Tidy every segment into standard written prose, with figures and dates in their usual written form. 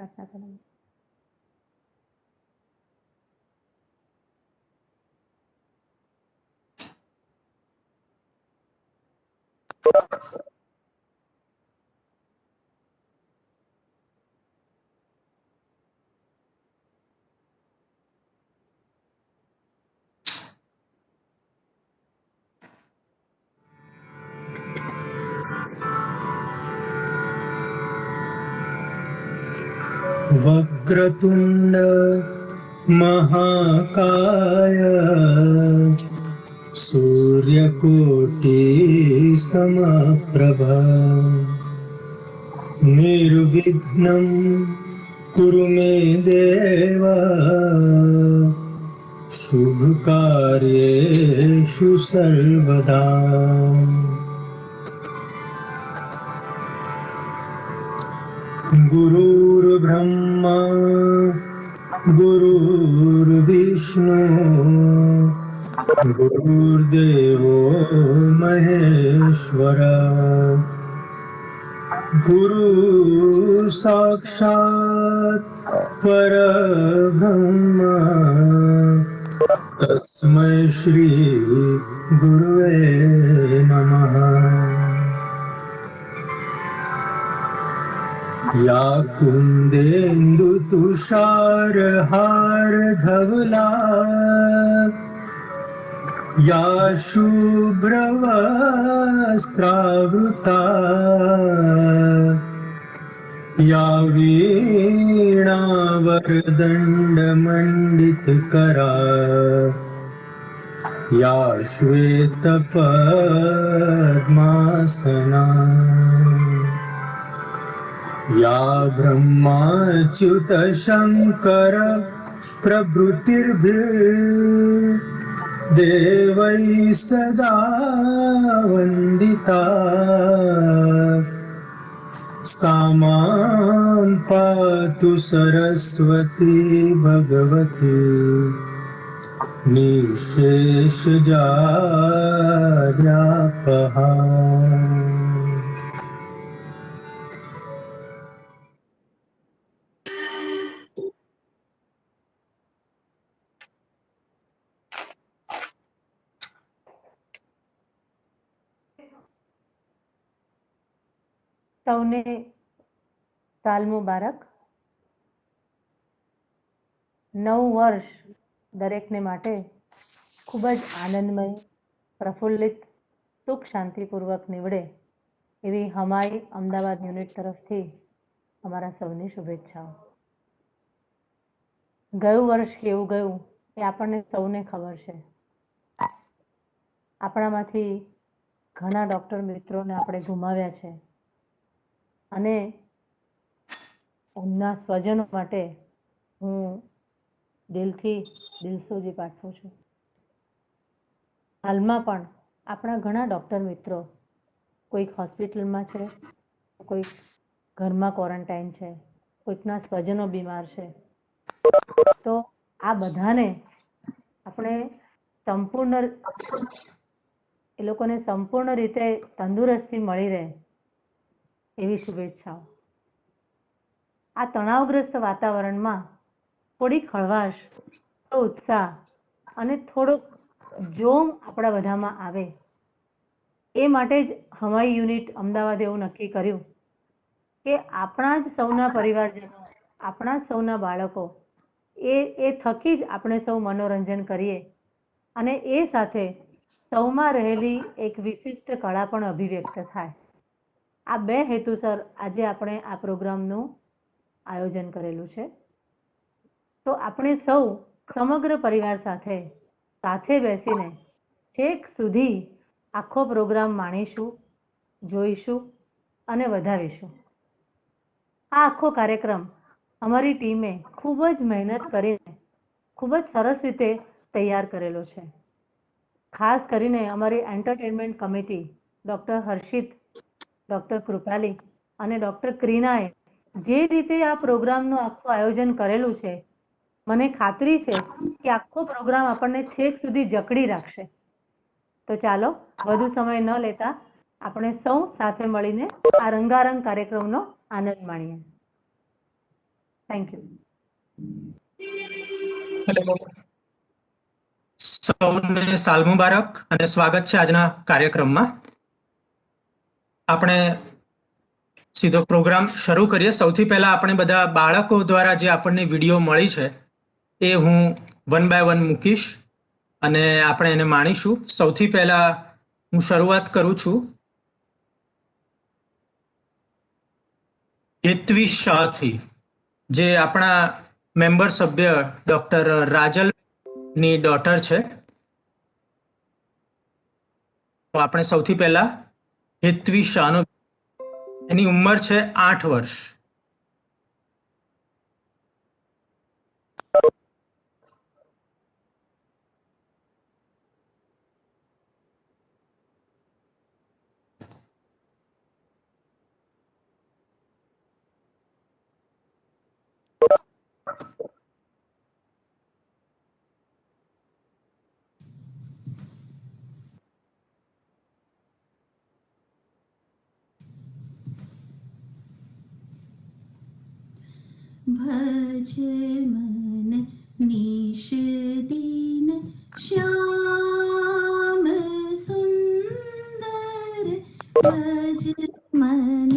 प्रार्थना करेंगे। वक्रतुंड महाकाय सूर्यकोटि समप्रभा निर्विघ्नं कुरु मे देव शुभकार्येषु सर्वदा। गुरुर्ब्रह्मा गुरुर्विष्णु गुरुर्देवो महेश्वर गुरु साक्षात् परब्रह्म तस्मै श्री गुरुवे नमः। या कुन्देन्दु तुषारहार धवला या शुभ्रवस्त्रावृता या वीणावरदण्डमण्डितकरा या श्वेतपद्मासना या ब्रह्माच्युत शङ्कर प्रभृतिर्भिर्देवैः सदा वन्दिता सा मां पातु सरस्वती भगवती निःशेषजाड्यापहा। સૌને સાલ મુબારક. 9 વર્ષ દરેકને માટે ખૂબ જ આનંદમય, પ્રફુલ્લિત, સુખ શાંતિપૂર્વક નીવડે એવી હમાઈ અમદાવાદ યુનિટ તરફથી અમારા સૌની શુભેચ્છાઓ. ગયું વર્ષ કેવું ગયું એ આપણને સૌને ખબર છે. આપણામાંથી ઘણા ડૉક્ટર મિત્રોને આપણે ગુમાવ્યા છે અને એમના સ્વજનો માટે હું દિલથી દિલસોજી પાઠવું છું. હાલમાં પણ આપણા ઘણા ડૉક્ટર મિત્રો કોઈક હોસ્પિટલમાં છે, કોઈક ઘરમાં ક્વોરન્ટાઇન છે, કોઈકના સ્વજનો બીમાર છે. તો આ બધાને આપણે એ લોકોને સંપૂર્ણ રીતે તંદુરસ્તી મળી રહે એવી શુભેચ્છાઓ. આ તણાવગ્રસ્ત વાતાવરણમાં થોડીક હળવાશ, થોડો ઉત્સાહ અને થોડોક જોમ આપણા બધામાં આવે એ માટે જ હમાઈ યુનિટ અમદાવાદ એવું નક્કી કર્યું કે આપણા જ સૌના પરિવારજનો, આપણા જ સૌના બાળકો એ થકી જ આપણે સૌ મનોરંજન કરીએ અને એ સાથે સૌમાં રહેલી એક વિશિષ્ટ કળા પણ અભિવ્યક્ત થાય. આ બે હેતુસર આજે આપણે આ પ્રોગ્રામનું આયોજન કરેલું છે. તો આપણે સૌ સમગ્ર પરિવાર સાથે બેસીને છેક સુધી આખો પ્રોગ્રામ માણીશું, જોઈશું અને વધાવીશું. આ આખો કાર્યક્રમ અમારી ટીમે ખૂબ જ મહેનત કરીને ખૂબ જ સરસ રીતે તૈયાર કરેલો છે. ખાસ કરીને અમારી એન્ટરટેનમેન્ટ કમિટી ડૉક્ટર હર્ષિત, ડૉક્ટર કૃપાલી અને ડૉક્ટર ક્રીનાએ જે રીતે આ પ્રોગ્રામનું આખું આયોજન કરેલું છે, મને ખાતરી છે કે આખો પ્રોગ્રામ આપણને છેક સુધી જકડી રાખશે. તો ચાલો વધુ સમય ન લેતા આપણે સૌ સાથે મળીને આ રંગારંગ કાર્યક્રમનો આનંદ માણીએ. Thank you. હેલો, સૌને સાલ મુબારક અને સ્વાગત છે આજના કાર્યક્રમમાં. આપણે સીધો પ્રોગ્રામ શરૂ કરીએ. સૌથી પહેલા આપણે બધા બાળકો દ્વારા જે આપણને વિડીયો મળી છે એ હું વન બાય વન મૂકીશ અને આપણે એને માણીશું. સૌથી પહેલા હું શરૂઆત કરું છું હેત્વી શાહથી, જે આપણા મેમ્બર સભ્ય ડોક્ટર રાજલની ડોટર છે. તો આપણે સૌથી પહેલા હેત્વી શાહનો, એની ઉંમર છે 8 વર્ષ. भज मन निश दीन श्याम सुंदर, भज मन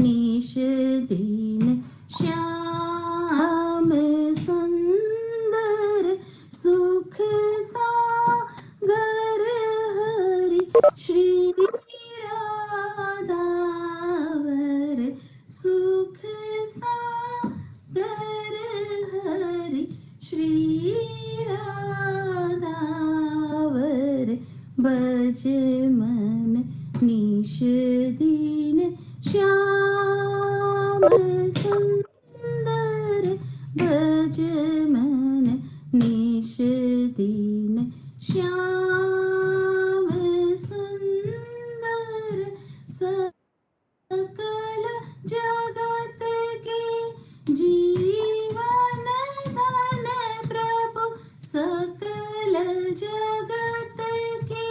निश दीन श्याम सुंदर, सुख सागर हरि श्री राधावर, सुख सागर हरि श्री राधावर, भज मन निश दीन श्याम सुंदर, भज मन निश दीन श्याम सुंदर, सकल जगत के जीवन धन प्रभु, सकल जगत के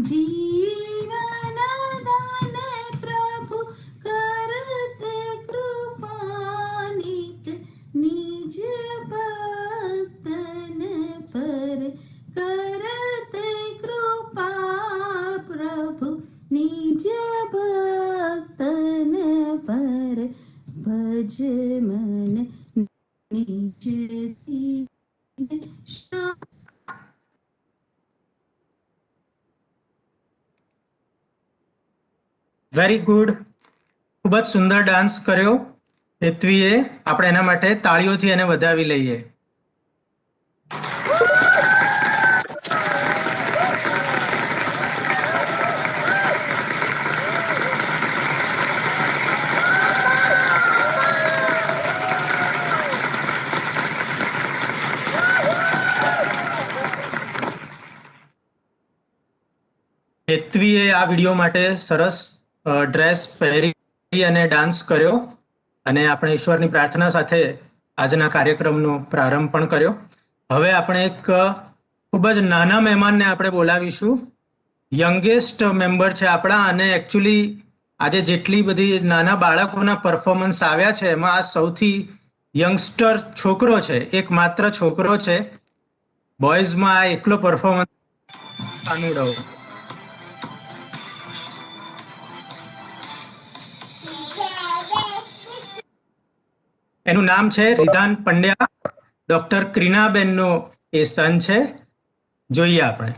जीवन धन प्रभु, करते कृपा नित निज भक्तन पर, करते कृपा प्रभु निज भक्तन पर, भज मन निज दीन श्याम. વેરી ગુડ, ખૂબ જ સુંદર ડાન્સ કર્યો હેત્વીએ. આપણે એના માટે તાળીઓથી એને વધાવી લઈએ. હેત્વીએ આ વિડીયો માટે સરસ ડ્રેસ પહેરી અને ડાન્સ કર્યો અને આપણે ઈશ્વરની પ્રાર્થના સાથે આજના કાર્યક્રમનો પ્રારંભ પણ કર્યો. હવે આપણે એક ખૂબ જ નાના મહેમાનને આપણે બોલાવીશું. યંગેસ્ટ મેમ્બર છે આપણા, અને એકચ્યુઅલી આજે જેટલી બધી નાના બાળકોના પરફોર્મન્સ આવ્યા છે એમાં આ સૌથી યંગસ્ટર છોકરો છે, એક માત્ર છોકરો છે. બોયઝમાં આ એકલો પરફોર્મન્સ અનુડવ. એનું નામ છે રિધાન પંડ્યા. ડોક્ટર ક્રિનાબેનનો એ સન છે. જોઈએ આપણે.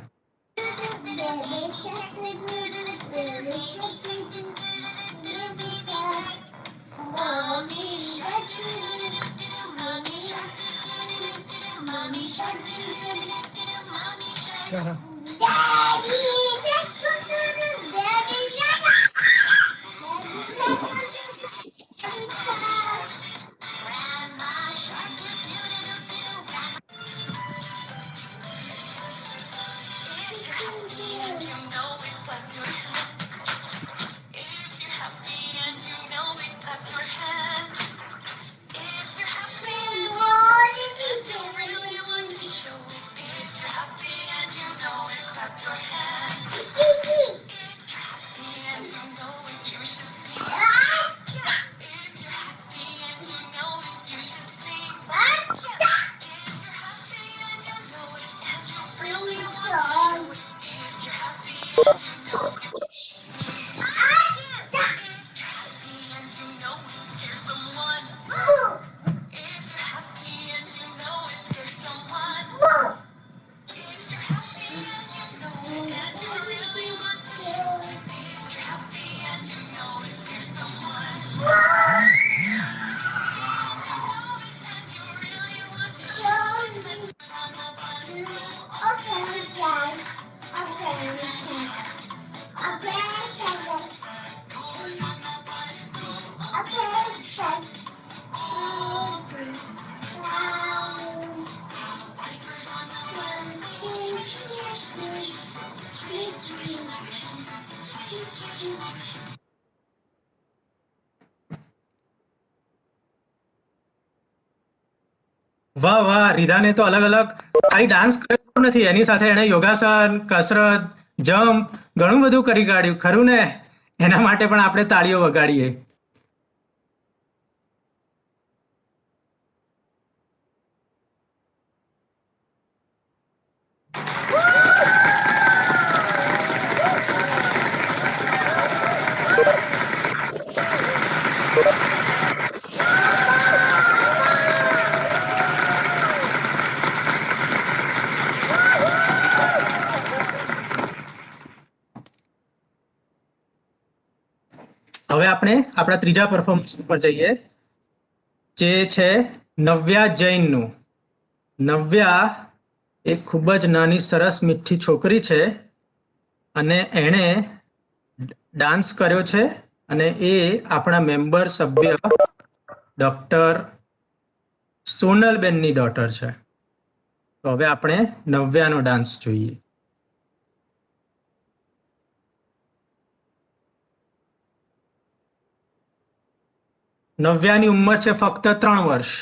Don't really want to show it if you're happy and you know વાહ વાહ, રીધાને તો અલગ અલગ ખાલી ડાન્સ કર્યો નથી, એની સાથે એણે યોગાસન, કસરત, જમ્પ ઘણું બધું કરી કાઢ્યું, ખરું ને? એના માટે પણ આપણે તાળીઓ વગાડીએ. હવે આપણે આપણા ત્રીજા પરફોર્મન્સ ઉપર જઈએ, જે છે નવ્યા જૈનનું. નવ્યા એક ખૂબ જ નાની સરસ મીઠી છોકરી છે અને એણે ડાન્સ કર્યો છે અને એ આપણા મેમ્બર સભ્ય ડોક્ટર સોનલબેનની ડોટર છે. તો હવે આપણે નવ્યાનો ડાન્સ જોઈએ. નવ્યાની ઉંમર છે ફક્ત 3 વર્ષ.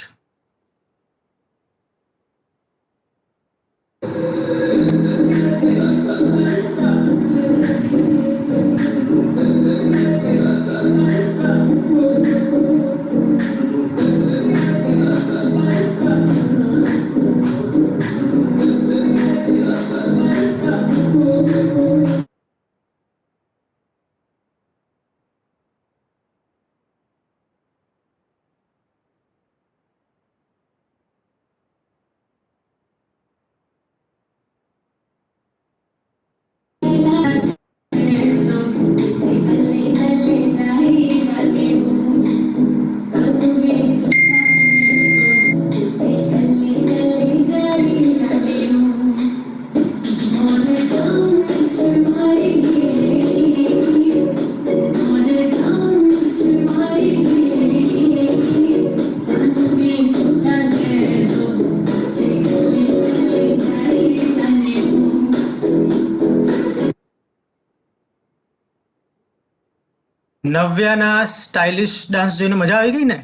નવ્યાના સ્ટાઇલિશ ડાન્સ જોઈને મજા આવી ગઈ ને?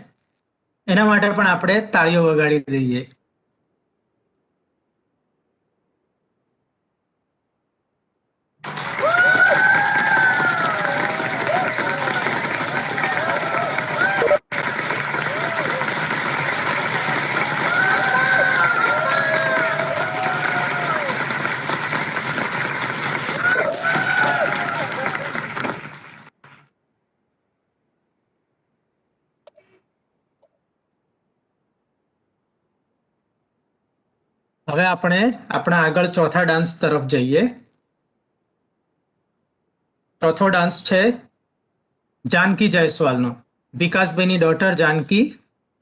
એના માટે પણ આપણે તાળીઓ વગાડી દઈએ. હવે આપણે આપણા આગળ ચોથા ડાન્સ તરફ જઈએ. ચોથો ડાન્સ છે જાનકી જયસ્વાલનો. વિકાસભાઈની ડોટર જાનકી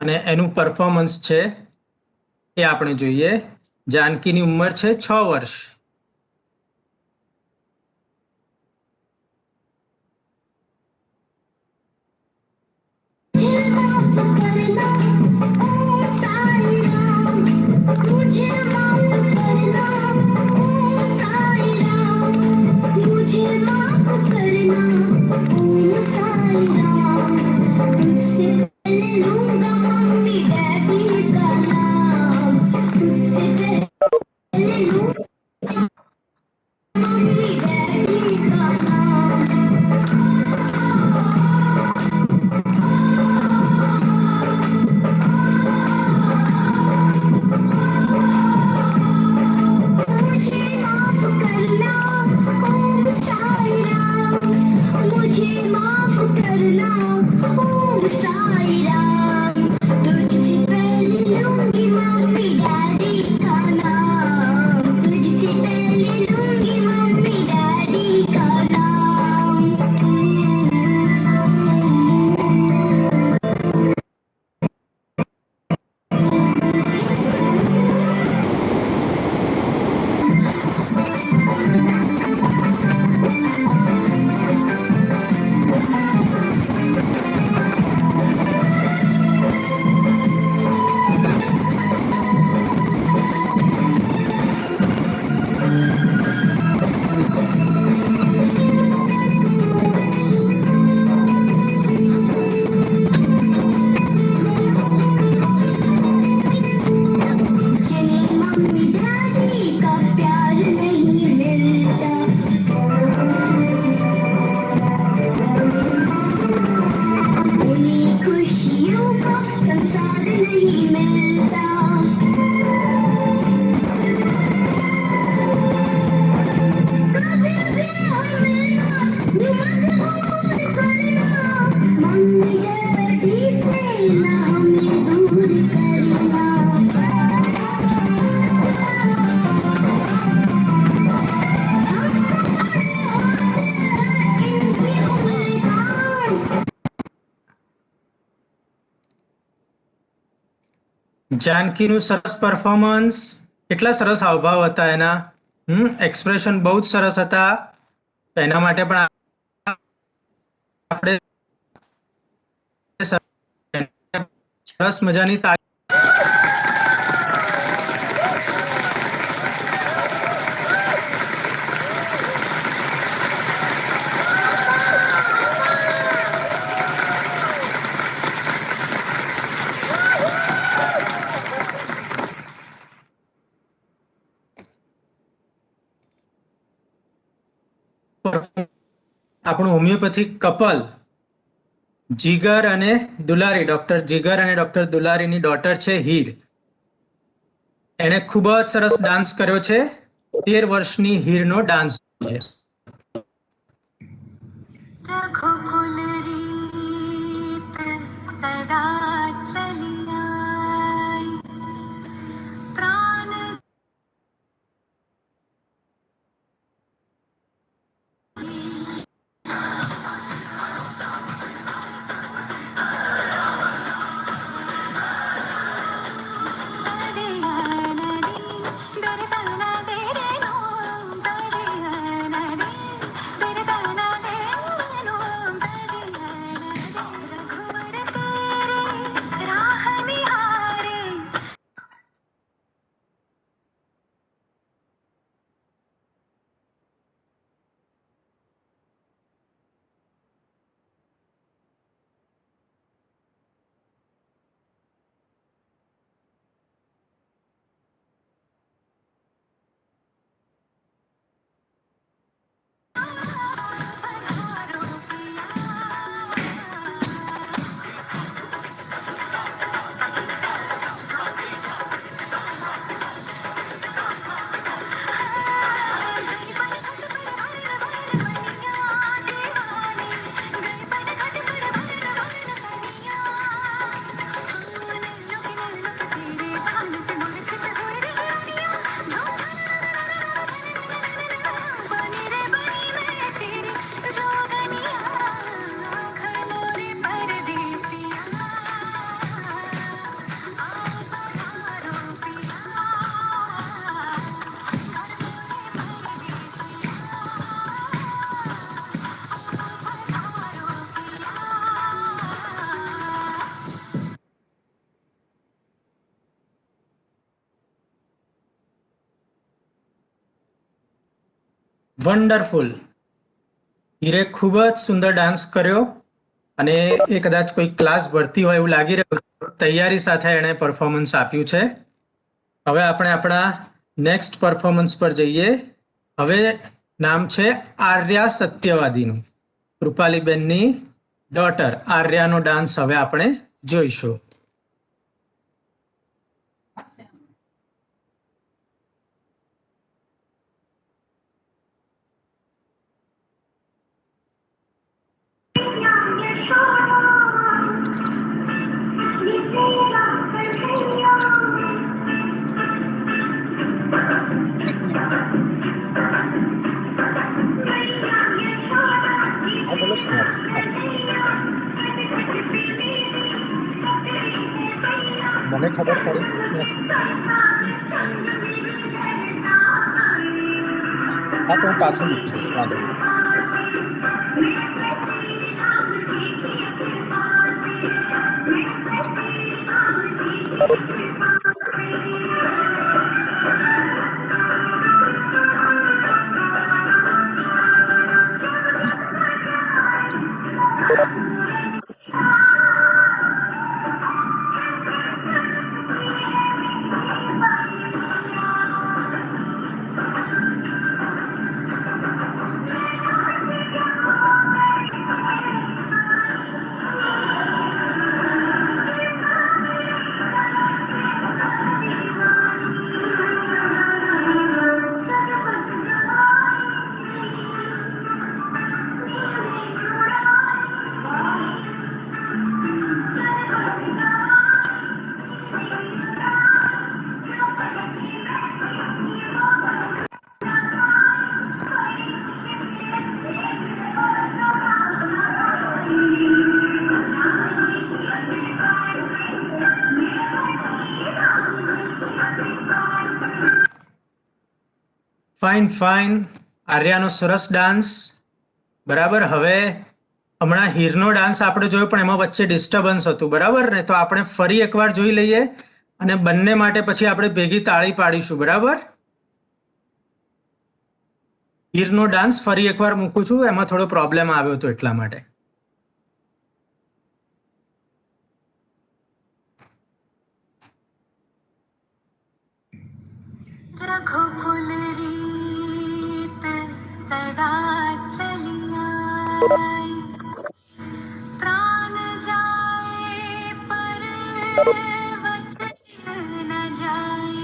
અને એનું પરફોર્મન્સ છે એ આપણે જોઈએ. જાનકીની ઉંમર છે 6 વર્ષ. જાનકીનું સરસ પરફોર્મન્સ, કેટલા સરસ હાવભાવ હતા એના, એક્સપ્રેશન બહુ જ સરસ હતા. તો એના માટે પણ આપણે સરસ મજાની તાળી. આપણું હોમિયોપેથિક કપલ જીગર અને દુલારી, ડોક્ટર જીગર અને ડોક્ટર દુલારીની ડોટર છે હીર. એણે ખૂબ જ સરસ ડાન્સ કર્યો છે. 13 વર્ષની હીરનો ડાન્સ. रघुकुल रीत सदा चली आई, प्राण વન્ડરફુલ. હીરે ખૂબ જ સુંદર ડાન્સ કર્યો અને એ કદાચ કોઈ ક્લાસ ભરતી હોય એવું લાગી રહ્યું. તૈયારી સાથે એણે પરફોર્મન્સ આપ્યું છે. હવે આપણે આપણા નેક્સ્ટ પરફોર્મન્સ પર જઈએ. હવે નામ છે આર્યા સત્યવાદીનું. કૃપાલીબેનની ડોટર આર્યાનો ડાન્સ હવે આપણે જોઈશું. મને ખબર પડી હા તો હું પાછું મૂકી દઉં વાંધો નહીં. Fine fine. આર્યાનો સરસ ડાન્સ. બરાબર. હવે હમણાં હીરનો ડાન્સ આપણે જોયો પણ એમાં વચ્ચે ડિસ્ટર્બન્સ હતું, બરાબર ને? તો આપણે ફરી એકવાર જોઈ લઈએ અને બંને માટે પછી આપણે ભેગી તાળી પાડીશું, બરાબર? હીરનો ડાન્સ ફરી એકવાર મૂકું છું, એમાં થોડો પ્રોબ્લેમ આવ્યો હતો એટલા માટે. रघुकुल रीत सदा चली आई, प्राण जाए पर वचन न जाए।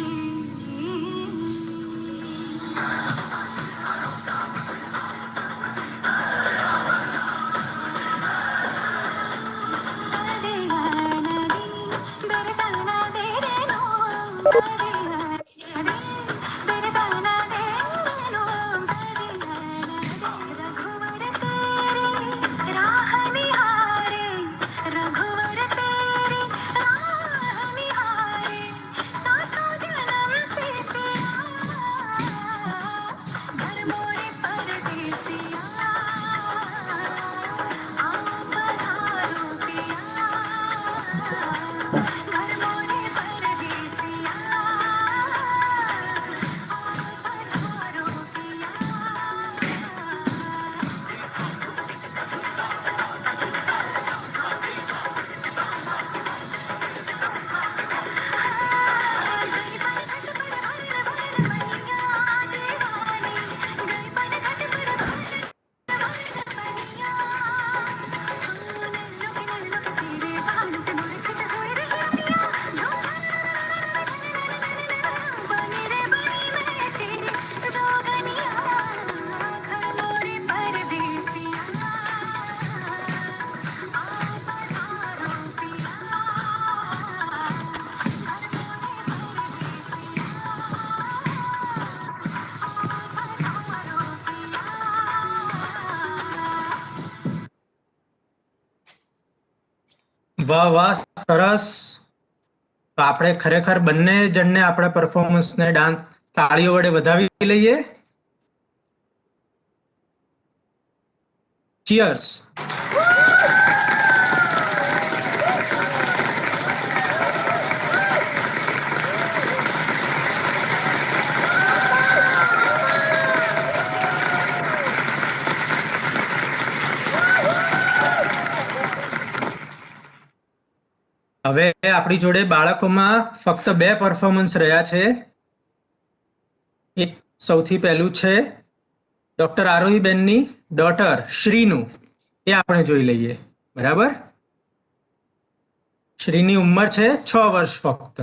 વાહ વાહ, સરસ. તો આપણે ખરેખર બંને જણને આપણા પરફોર્મન્સને ડાન્સ તાળીઓ વડે વધાવી લઈએ. ચીયર્સ. હવે આપણી જોડે બાળકોમાં ફક્ત 2 પરફોર્મન્સ રહ્યા છે. એક સૌથી પહેલું છે ડોક્ટર આરોહીબેનની ડોટર શ્રીનું. એ આપણે જોઈ લઈએ, બરાબર? શ્રીની ઉંમર છે 6 વર્ષ ફક્ત.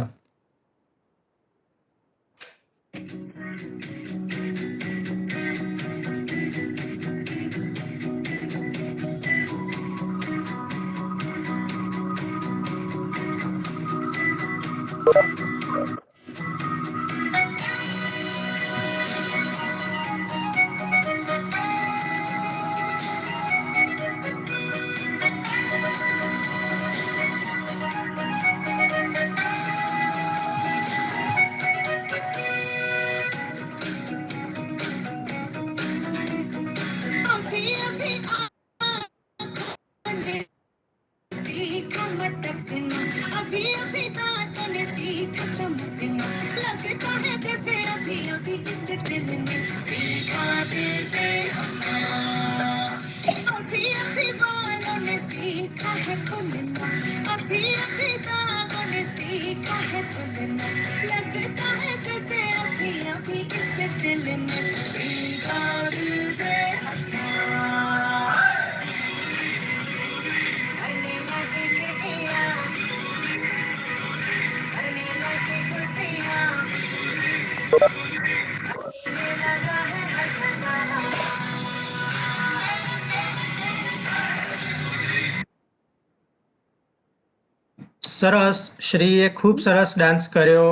સરસ. શ્રીએ ખૂબ સરસ ડાન્સ કર્યો.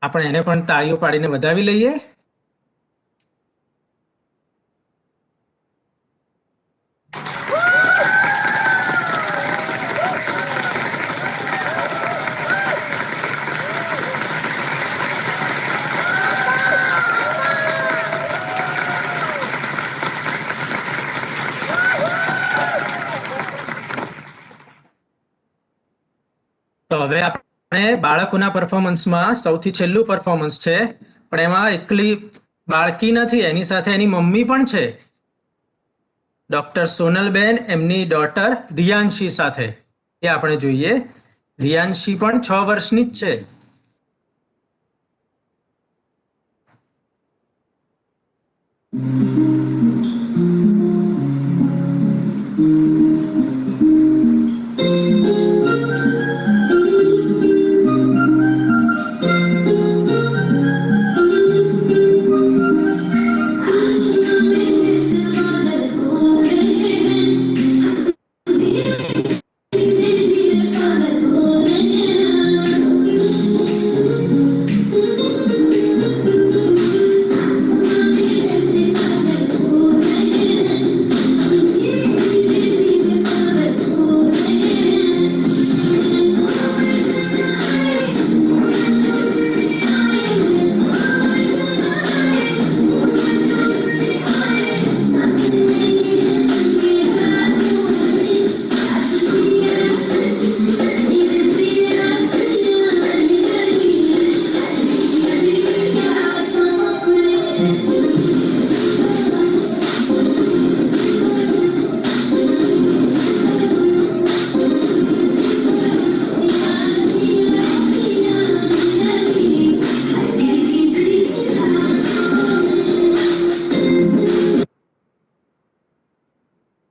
આપણે એને પણ તાળીઓ પાડીને વધાવી લઈએ. તો હવે આપણે બાળકોના પરફોર્મન્સમાં સૌથી છેલ્લું પરફોર્મન્સ છે, પણ એમાં એકલી બાળકી નથી, એની સાથે એની મમ્મી પણ છે. ડોક્ટર સોનલબેન એમની ડોટર રિયાંશી સાથે, એ આપણે જોઈએ. રિયાંશી પણ 6 વર્ષની જ છે.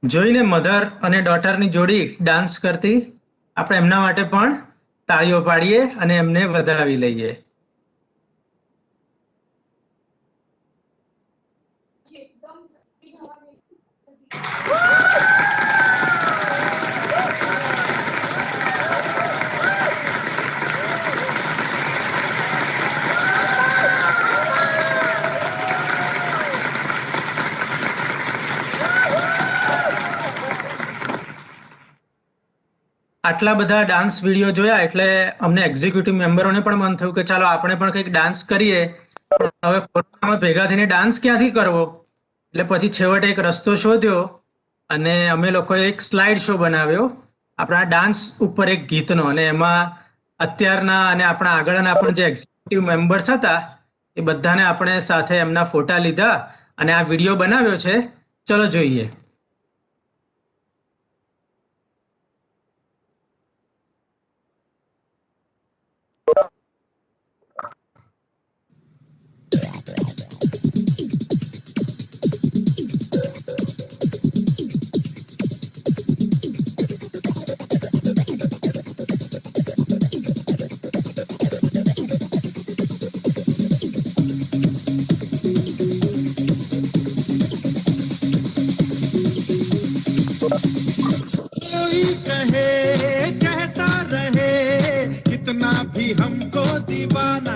જોઈને મધર અને ડોટરની જોડી ડાન્સ કરતી, આપણે એમના માટે પણ તાળીઓ પાડીએ અને એમને વધાવી લઈએ. આટલા બધા ડાન્સ વિડીયો જોયા એટલે અમને એક્ઝિક્યુટિવ મેમ્બરોને પણ મન થયું કે ચાલો આપણે પણ કંઈક ડાન્સ કરીએ. હવે કોરોનામાં ભેગા થઈને ડાન્સ ક્યાંથી કરવો, એટલે પછી છેવટે એક રસ્તો શોધ્યો અને અમે લોકોએ એક સ્લાઇડ શો બનાવ્યો આપણા ડાન્સ ઉપર એક ગીતનો, અને એમાં અત્યારના અને આપણા આગળના પણ જે એક્ઝિક્યુટિવ મેમ્બર્સ હતા એ બધાને આપણે સાથે એમના ફોટા લીધા અને આ વિડીયો બનાવ્યો છે. ચલો જોઈએ. कोई कहे कहता रहे कितना भी हमको दीवाना,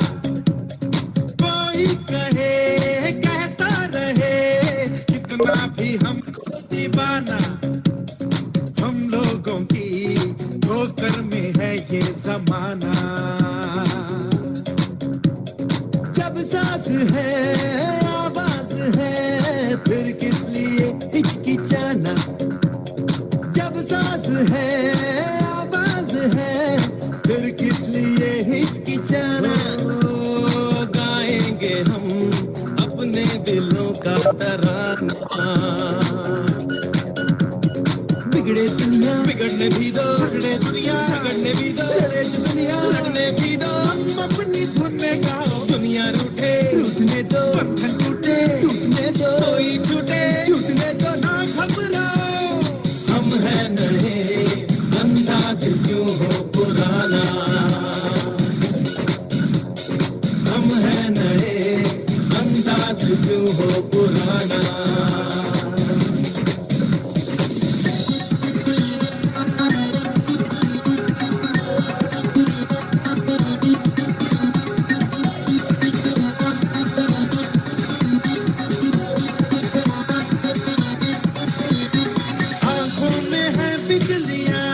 कोई कहे कहता रहे कितना भी हमको दीवाना, हम लोगों की ठोकर में है ये जमाना. जब सास है आवाज है फिर किस लिए हिचकिचाना, जब सास है आवाज है फिर किस लिए हिचकिचाना. गाएंगे हम अपने दिलों का तराना. बिगड़े दुनिया बिगड़ने भी दो, झगड़े दुनिया झगड़ने भी दो, लड़े दुनिया लड़ने भी दो. हम अपनी धुन में गाओ, दुनिया रूठे रूठने दो, बंधन टूटे टूटने दो, कोई छूटे छूटने दो. ना घबराओ, हम है नए अंदाज क्यों हो पुराना, हम है नए अंदाज क्यों हो पुराना. आंखों में है बिजलियां,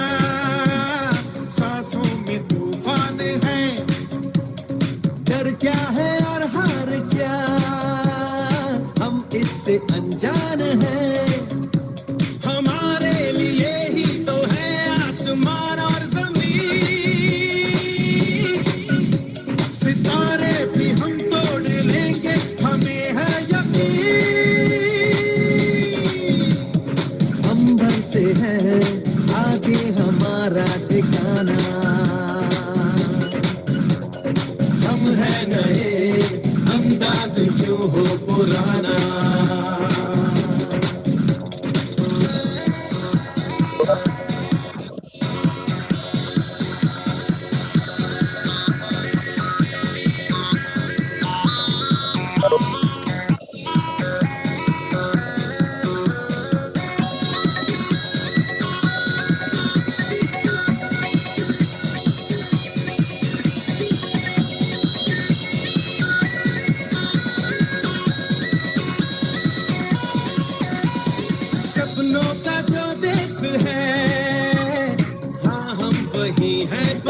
सांसों में तूफान है. डर क्या है और हार क्या, हम इससे अनजान हैं. हमारे लिए ही तो है आसमान और जमीन.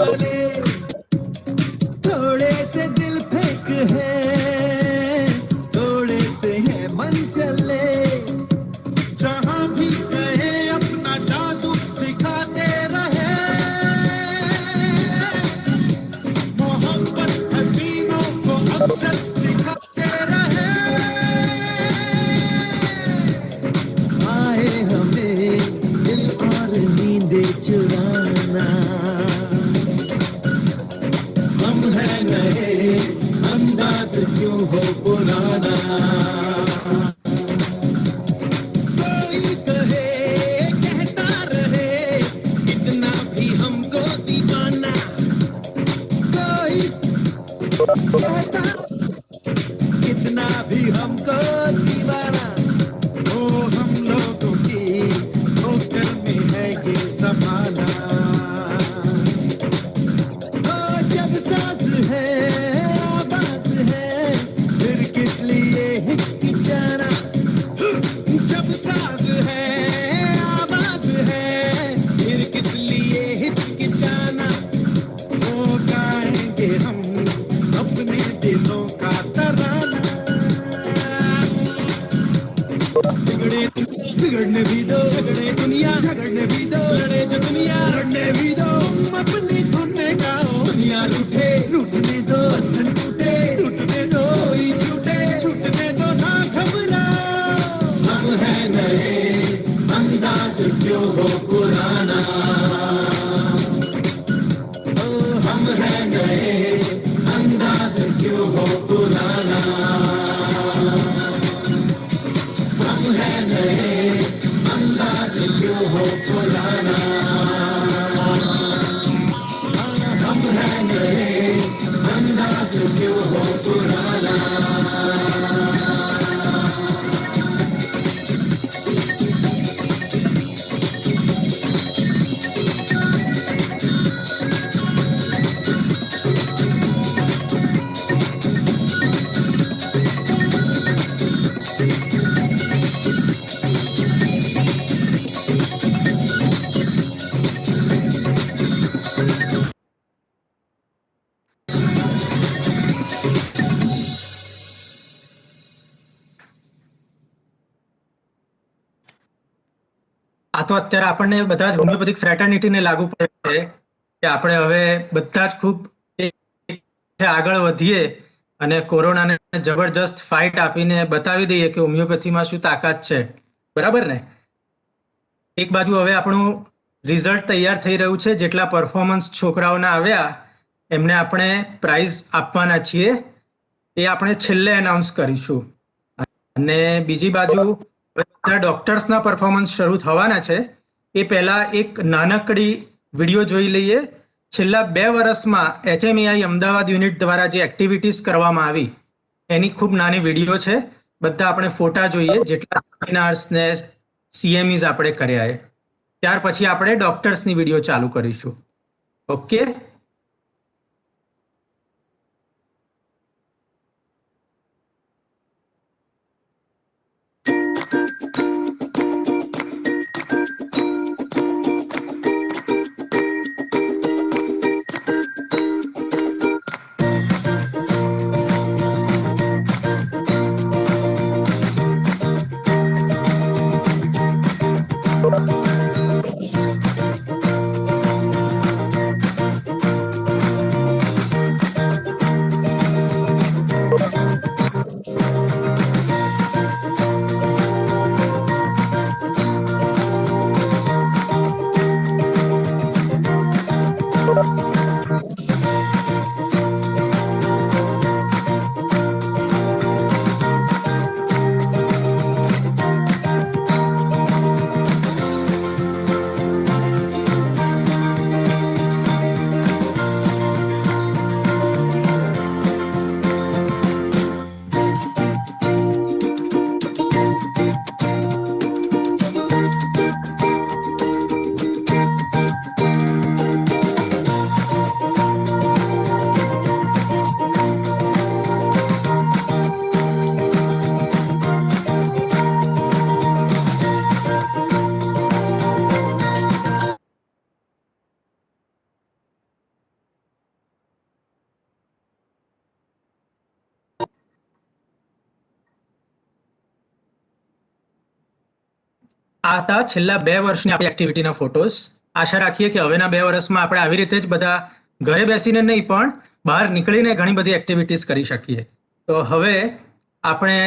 वाले थोड़े से दिल फेंक है, थोड़े से है मन चले, जहां भी गए अपना जादू दिखाते रहे, मोहब्बत हसीनों को अक्सर सिखाते रहे। आए हमें दिल और नींदे चुराना, हम है नए अंदाज क्यों हो पुराना। कोई कहे कहता रहे कितना भी हमको दीवाना, कोई कहता कितना भी हमको दीवाना। ओ हम लोगों की ठोकर में है ये ज़माना। ओ जब सांस है आवाज है फिर किस लिए हिचकिचाना, जब सांस है आवाज है फिर किस लिए हिचकिचाना। ओ गाएंगे हम अपने दिलों का तराना। बिगड़ने भी दो, झगड़ने भी दो, लड़े जो दुनिया लड़ने भी दो। तुम अपनी धुन में गाओ, दुनिया लूटे लूटने दो, बंधन टूटे टूटने दो, कोई छूटे छूटने दो, ना घबराओ। हम है नए अंदाज क्यों हो पुराना। ओ हम है नए अंदाज क्यों हो पुराना। हम है नए अंदाज क्यों हो पुराना। हम है नए अंदाज क्यों हो पुराना। આ તો અત્યારે આપણને બધા જ હોમિયોપેથિક ફ્રેટર્નિટીને લાગુ પડે છે કે આપણે હવે બધા જ ખૂબ આગળ વધીએ અને કોરોનાને જબરજસ્ત ફાઇટ આપીને બતાવી દઈએ કે હોમિયોપેથીમાં શું તાકાત છે, બરાબર ને? એક બાજુ હવે આપણું રિઝલ્ટ તૈયાર થઈ રહ્યું છે, જેટલા પરફોર્મન્સ છોકરાઓના આવ્યા એમને આપણે પ્રાઇઝ આપવાના છીએ, એ આપણે છેલ્લે એનાઉન્સ કરીશું. અને બીજી બાજુ ડોક્ટર્સના પરફોર્મન્સ શરૂ થવાના છે એ પહેલા એક નાનકડી વિડીયો જોઈ લઈએ. છેલ્લા 2 વર્ષમાં HMEI અમદાવાદ યુનિટ દ્વારા જે એક્ટિવિટીઝ કરવામાં આવી એની ખૂબ નાની વિડીયો છે. બધા આપણે ફોટા જોઈએ, જેટલા સેમિનાર્સ ને CMEs આપણે કર્યા એ. ત્યાર પછી આપણે ડોક્ટર્સની વિડીયો ચાલુ કરીશું. ઓકે, આ હતા છેલ્લા 2 વર્ષની આપણી એક્ટિવિટીના ફોટોસ. આશા રાખીએ કે હવેના 2 વર્ષમાં આપણે આવી રીતે જ બધા ઘરે બેસીને નહીં પણ બહાર નીકળીને ઘણી બધી એક્ટિવિટીઝ કરી શકીએ. તો હવે આપણે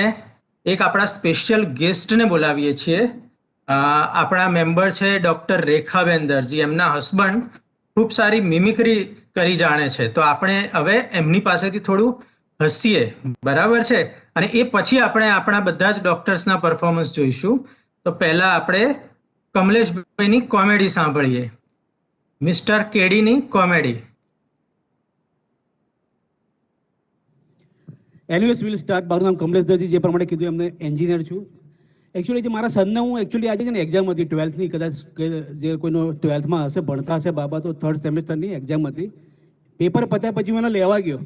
એક આપણા સ્પેશિયલ ગેસ્ટને બોલાવીએ છીએ. આપણા મેમ્બર છે ડૉક્ટર રેખાબેન દરજી. એમના હસબન્ડ ખૂબ સારી મિમિક્રી કરી જાણે છે, તો આપણે હવે એમની પાસેથી થોડું હસીએ, બરાબર છે? અને એ પછી આપણે આપણા બધા જ ડોક્ટર્સના પરફોર્મન્સ જોઈશું. તો પહેલા આપણે કમલેશભાઈની કોમેડી સાંભળીએ. મિસ્ટર કેડીની કોમેડી. Anyways will start. મારું નામ કમલેશ દરજી, જે પ્રમાણે કીધું એમને એન્જિનિયર છું. એકચ્યુઅલી જે મારા સનને હું એકચ્યુઅલી આજે છે ને એક્ઝામ હતી 12થની, કદાચ જે કોઈનો 12થમાં હશે, ભણતા હશે બાબા, તો 3rd સેમેસ્ટરની એક્ઝામ હતી. પેપર પત્યા પછી હું એને લેવા ગયો.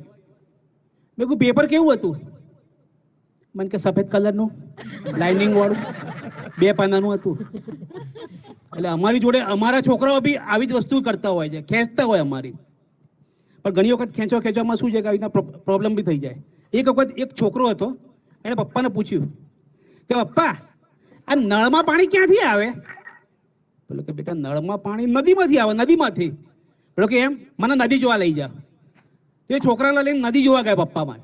મેં કહ્યું પેપર કેવું હતું? મને કે સફેદ કલરનું લાઇનિંગ વાળું 2 પાનાનું હતું. એટલે અમારી જોડે અમારા છોકરાઓ બી આવી જ વસ્તુ કરતા હોય છે, ખેંચતા હોય અમારી. પણ ઘણી વખત ખેંચવામાં શું છે કે આવી રીતના પ્રોબ્લેમ બી થઈ જાય. એક વખત એક છોકરો હતો, એણે પપ્પાને પૂછ્યું કે પપ્પા આ નળમાં પાણી ક્યાંથી આવે? બોલો કે બેટા નળમાં પાણી નદીમાંથી આવે, નદીમાંથી. બોલો કે એમ, મને નદી જોવા લઈ જા. તો એ છોકરાને લઈને નદી જોવા ગયા પપ્પામાં.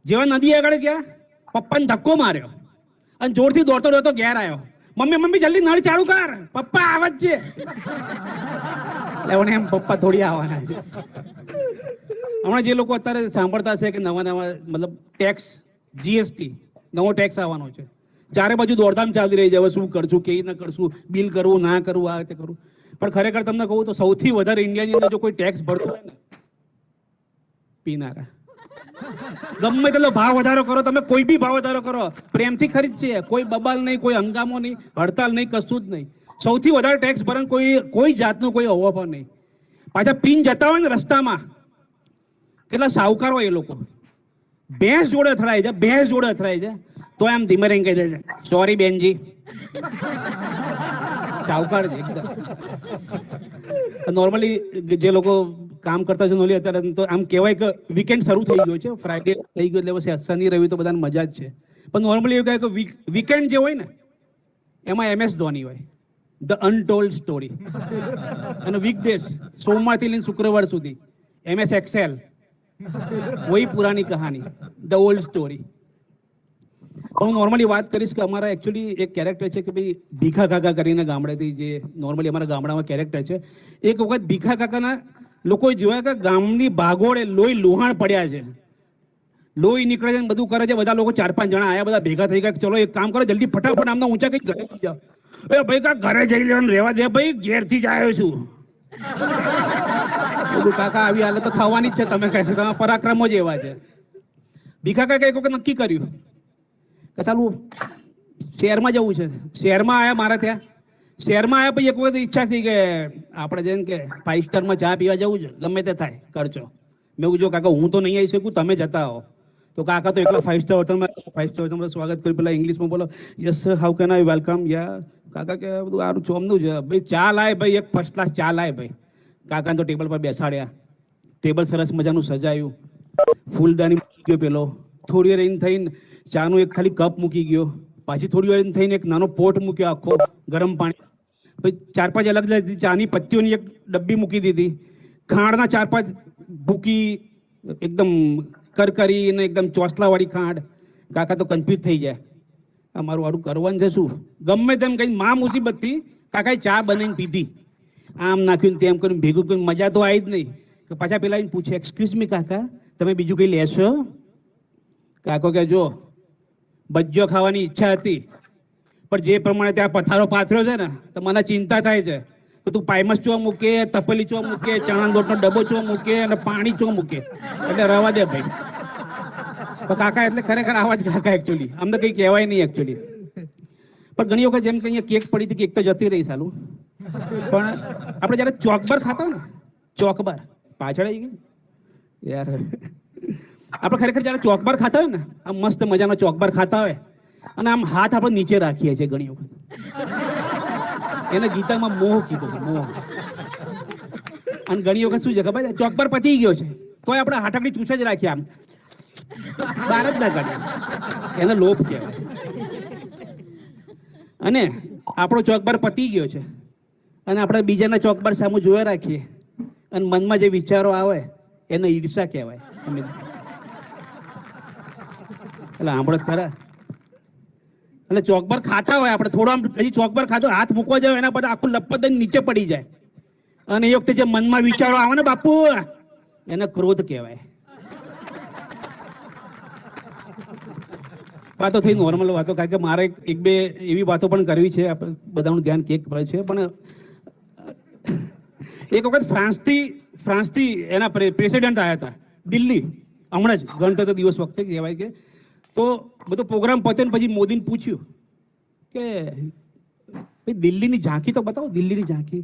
જેવા નદી આગળ ગયા, પપ્પાને ધક્કો માર્યો અને જોરથી દોડતો દોડતો ઘેર આવ્યો. મમ્મી જલ્દી નળ ચાલુ કર, પપ્પા આવે જ છે. એટલે એમ પપ્પા થોડી આવવાના છે. હમણાં જે લોકો અત્યારે સાંભળતા હશે કે નવા મતલબ ટેક્સ, જીએસટી નવો ટેક્સ આવવાનો છે, ચારે બાજુ દોડધામ ચાલી રહી છે. હવે શું કરશું, કેવી રીતના કરશું, બિલ કરવું ના કરવું, આ રીતે કરવું. પણ ખરેખર તમને કહું તો સૌથી વધારે ઇન્ડિયાની અંદર જો કોઈ ટેક્સ ભરતું હોય ને, પીનારા. ગમે તેટલો ભાવ વધારો કરો તમે, કોઈ બી ભાવ વધારો કરો, પ્રેમથી ખરીદશે. કોઈ બબાલ નહીં, કોઈ હંગામો નહીં, હડતાલ નહીં, કશું જ નહીં. સૌથી વધારે ટેક્સ ભરે કોઈ જાતનું કોઈ અવવા પણ નહીં. પાછા પીન જતા હોય ને રસ્તામાં, કેટલા સાવકાર હોય એ લોકો, ભેંસ જોડે અથડાય છે, તો એમ ધીમે રહીને કહી દે છે સોરી બેનજી. સાવકાર છે એકદમ. નોર્મલી જે લોકો કામ કરતા છે નોર્મલી અત્યારે તો આમ કહેવાય કે વીકેન્ડ શરૂ થઈ ગયો છે, ફ્રાઈડે થઈ ગયો, એટલે બસ શનિ રવિ તો બધાને મજા જ છે. પણ નોર્મલી એવું કહે કે વીકેન્ડ જે હોય ને એમાં MS ધોની હોય, ધ અનટોલ્ડ સ્ટોરી. અને વીકડેઝ સોમવારથી લઈને શુક્રવાર સુધી MS એક્સેલ, વહી પુરાની કહાની, ધ ઓલ્ડ સ્ટોરી. હું નોર્મલી વાત કરીશ કે અમારા એકચ્યુઅલી એક કેરેક્ટર છે કે ભાઈ ભીખા કાકા કરીને ગામડેથી, જે નોર્મલી અમારા ગામડામાં કેરેક્ટર છે. એક વખત ભીખા કાકાના લોકોએ જોયા કે ગામની ભાગોળે લોહી લોહાણ પડ્યા છે, લોહી નીકળે છે, બધું કરે છે. બધા લોકો 4-5 જણા આયા, બધા ભેગા થઈ ગયા, ચલો એક કામ કરો, જલ્દી ફટાફટ આમના ઊંચા કઈ ઘરે જઈ જાઓ. ભાઈ કા ઘરે જઈ લેવાનું રહેવા દે ભાઈ, ઘેરથી જ આવ્યો છું. કાકા આવી હાલત તો થવાની જ છે, તમે કહે છો પરાક્રમો જ એવા છે. ભીખા કાકા એક વખત નક્કી કર્યું કે ચાલું શહેરમાં જવું છે. શહેરમાં આવ્યા મારા ત્યાં. શહેરમાં આવ્યા પછી એક વખત ઈચ્છા થઈ કે આપણે જેમ કે 5 સ્ટારમાં ચા પીવા જવું છે, ગમે તે થાય ખર્ચો. મેં કીધું કાકા હું તો નહીં આવી શકું, તમે જતા આવો. તો કાકા તો એકલા 5 સ્ટાર હોટલમાં સ્વાગત કર્યું. પેલા ઇંગ્લિશમાં બોલો, yes sir, how can I welcome. યા કાકા કે બધું સારું ચોમનું છે ભાઈ, ચા લાય ભાઈ, એક ફર્સ્ટ ક્લાસ ચા લાય ભાઈ. કાકાને તો ટેબલ પર બેસાડ્યા, ટેબલ સરસ મજાનું સજાયું, ફૂલદાની મૂકી ગયો પેલો, થોડી વાર થઈને ચાનું એક ખાલી કપ મૂકી ગયો, પાછી થોડી વાર થઈને એક નાનો પોટ મૂક્યો આખો ગરમ પાણી, પછી 4-5 અલગ અલગ ચાની પત્તીઓની એક ડબ્બી મૂકી દીધી, ખાંડના 4-5 ભૂકી એકદમ કરકરી અને એકદમ ચોસલાવાળી ખાંડ. કાકા તો કન્ફ્યુઝ થઈ જાય, અમારું વાળું કરવાનું છે શું? ગમે તેમ કઈ માં મુસીબતથી કાકાએ ચા બનાવીને પીધી, આમ નાખ્યું તેમ કર્યું, ભેગું કર્યું, મજા તો આવી જ નહીં. કે પાછા પેલા એને પૂછે, એક્સક્યુઝ મી કાકા, તમે બીજું કંઈ લેશો? કાકો કે જો બજ્જો ખાવાની ઈચ્છા હતી, પણ જે પ્રમાણે ત્યાં પથારો પાથર્યો છે ને, તો મને ચિંતા થાય છે કે તું પાયમસ ચો મૂકે, તપેલી ચો મૂકે, ચણા લોટનો ડબ્બો ચો મૂકે અને પાણી ચો મૂકે, એટલે રવા દે ભાઈ. તો કાકા એટલે ખરેખર આવા જ કાકા એકચ્યુઅલી, અમને કંઈ કહેવાય નહીં એકચ્યુઅલી. પણ ઘણી વખત જેમ કે અહીંયા કેક પડી હતી, કેક તો જતી રહી સાલું. પણ આપણે જ્યારે ચોકબાર ખાતા હોય ને, ચોકબાર પાછળ આવી ગઈ યાર, આપણે ખરેખર જ્યારે ચોકબાર ખાતા હોય ને, આમ મસ્ત મજાનો ચોકબાર ખાતા હોય અને આમ હાથ આપણે નીચે રાખીએ છીએ ઘણી વખત. એને ગીતામાં મોહ કીધું છે, મોહ. અને ઘણી વખત શું છે ખબર છે, ચોકબાર પતી ગયો છે તોય આપણે હાથકડી ચૂસે જ રાખીએ, આમ બહાર જ ના કાઢીએ. એને લોભ કહેવાય. અને આપણો ચોકબાર પતી ગયો છે અને આપણે બીજાના ચોકબાર સામે જોયા રાખીએ અને મનમાં જે વિચારો આવે એને ઈર્ષા કહેવાય. એટલે સાંભળો ખરા, એટલે ચોકબાર ખાતા હોય આપણે થોડો આમ હજી ચોકબાર ખાતો હાથ મૂકવા જાય એના પછી આખું લપત દઈને નીચે પડી જાય અને એ વખતે જે મનમાં વિચારો આવે ને બાપુ એને ક્રોધ કહેવાય. વાતો થઈ નોર્મલ વાતો, કારણ કે મારે એક બે એવી વાતો પણ કરવી છે, બધાનું ધ્યાન કેક પર છે. પણ એક વખત ફ્રાન્સથી એના પ્રેસિડેન્ટ આવ્યા હતા દિલ્હી, હમણાં જ ગણતંત્ર દિવસ વખતે કહેવાય કે. તો બધો પ્રોગ્રામ પત્યો ને પછી મોદીને પૂછ્યું કે ભાઈ દિલ્હીની ઝાંકી તો બતાવો, દિલ્હીની ઝાંકી.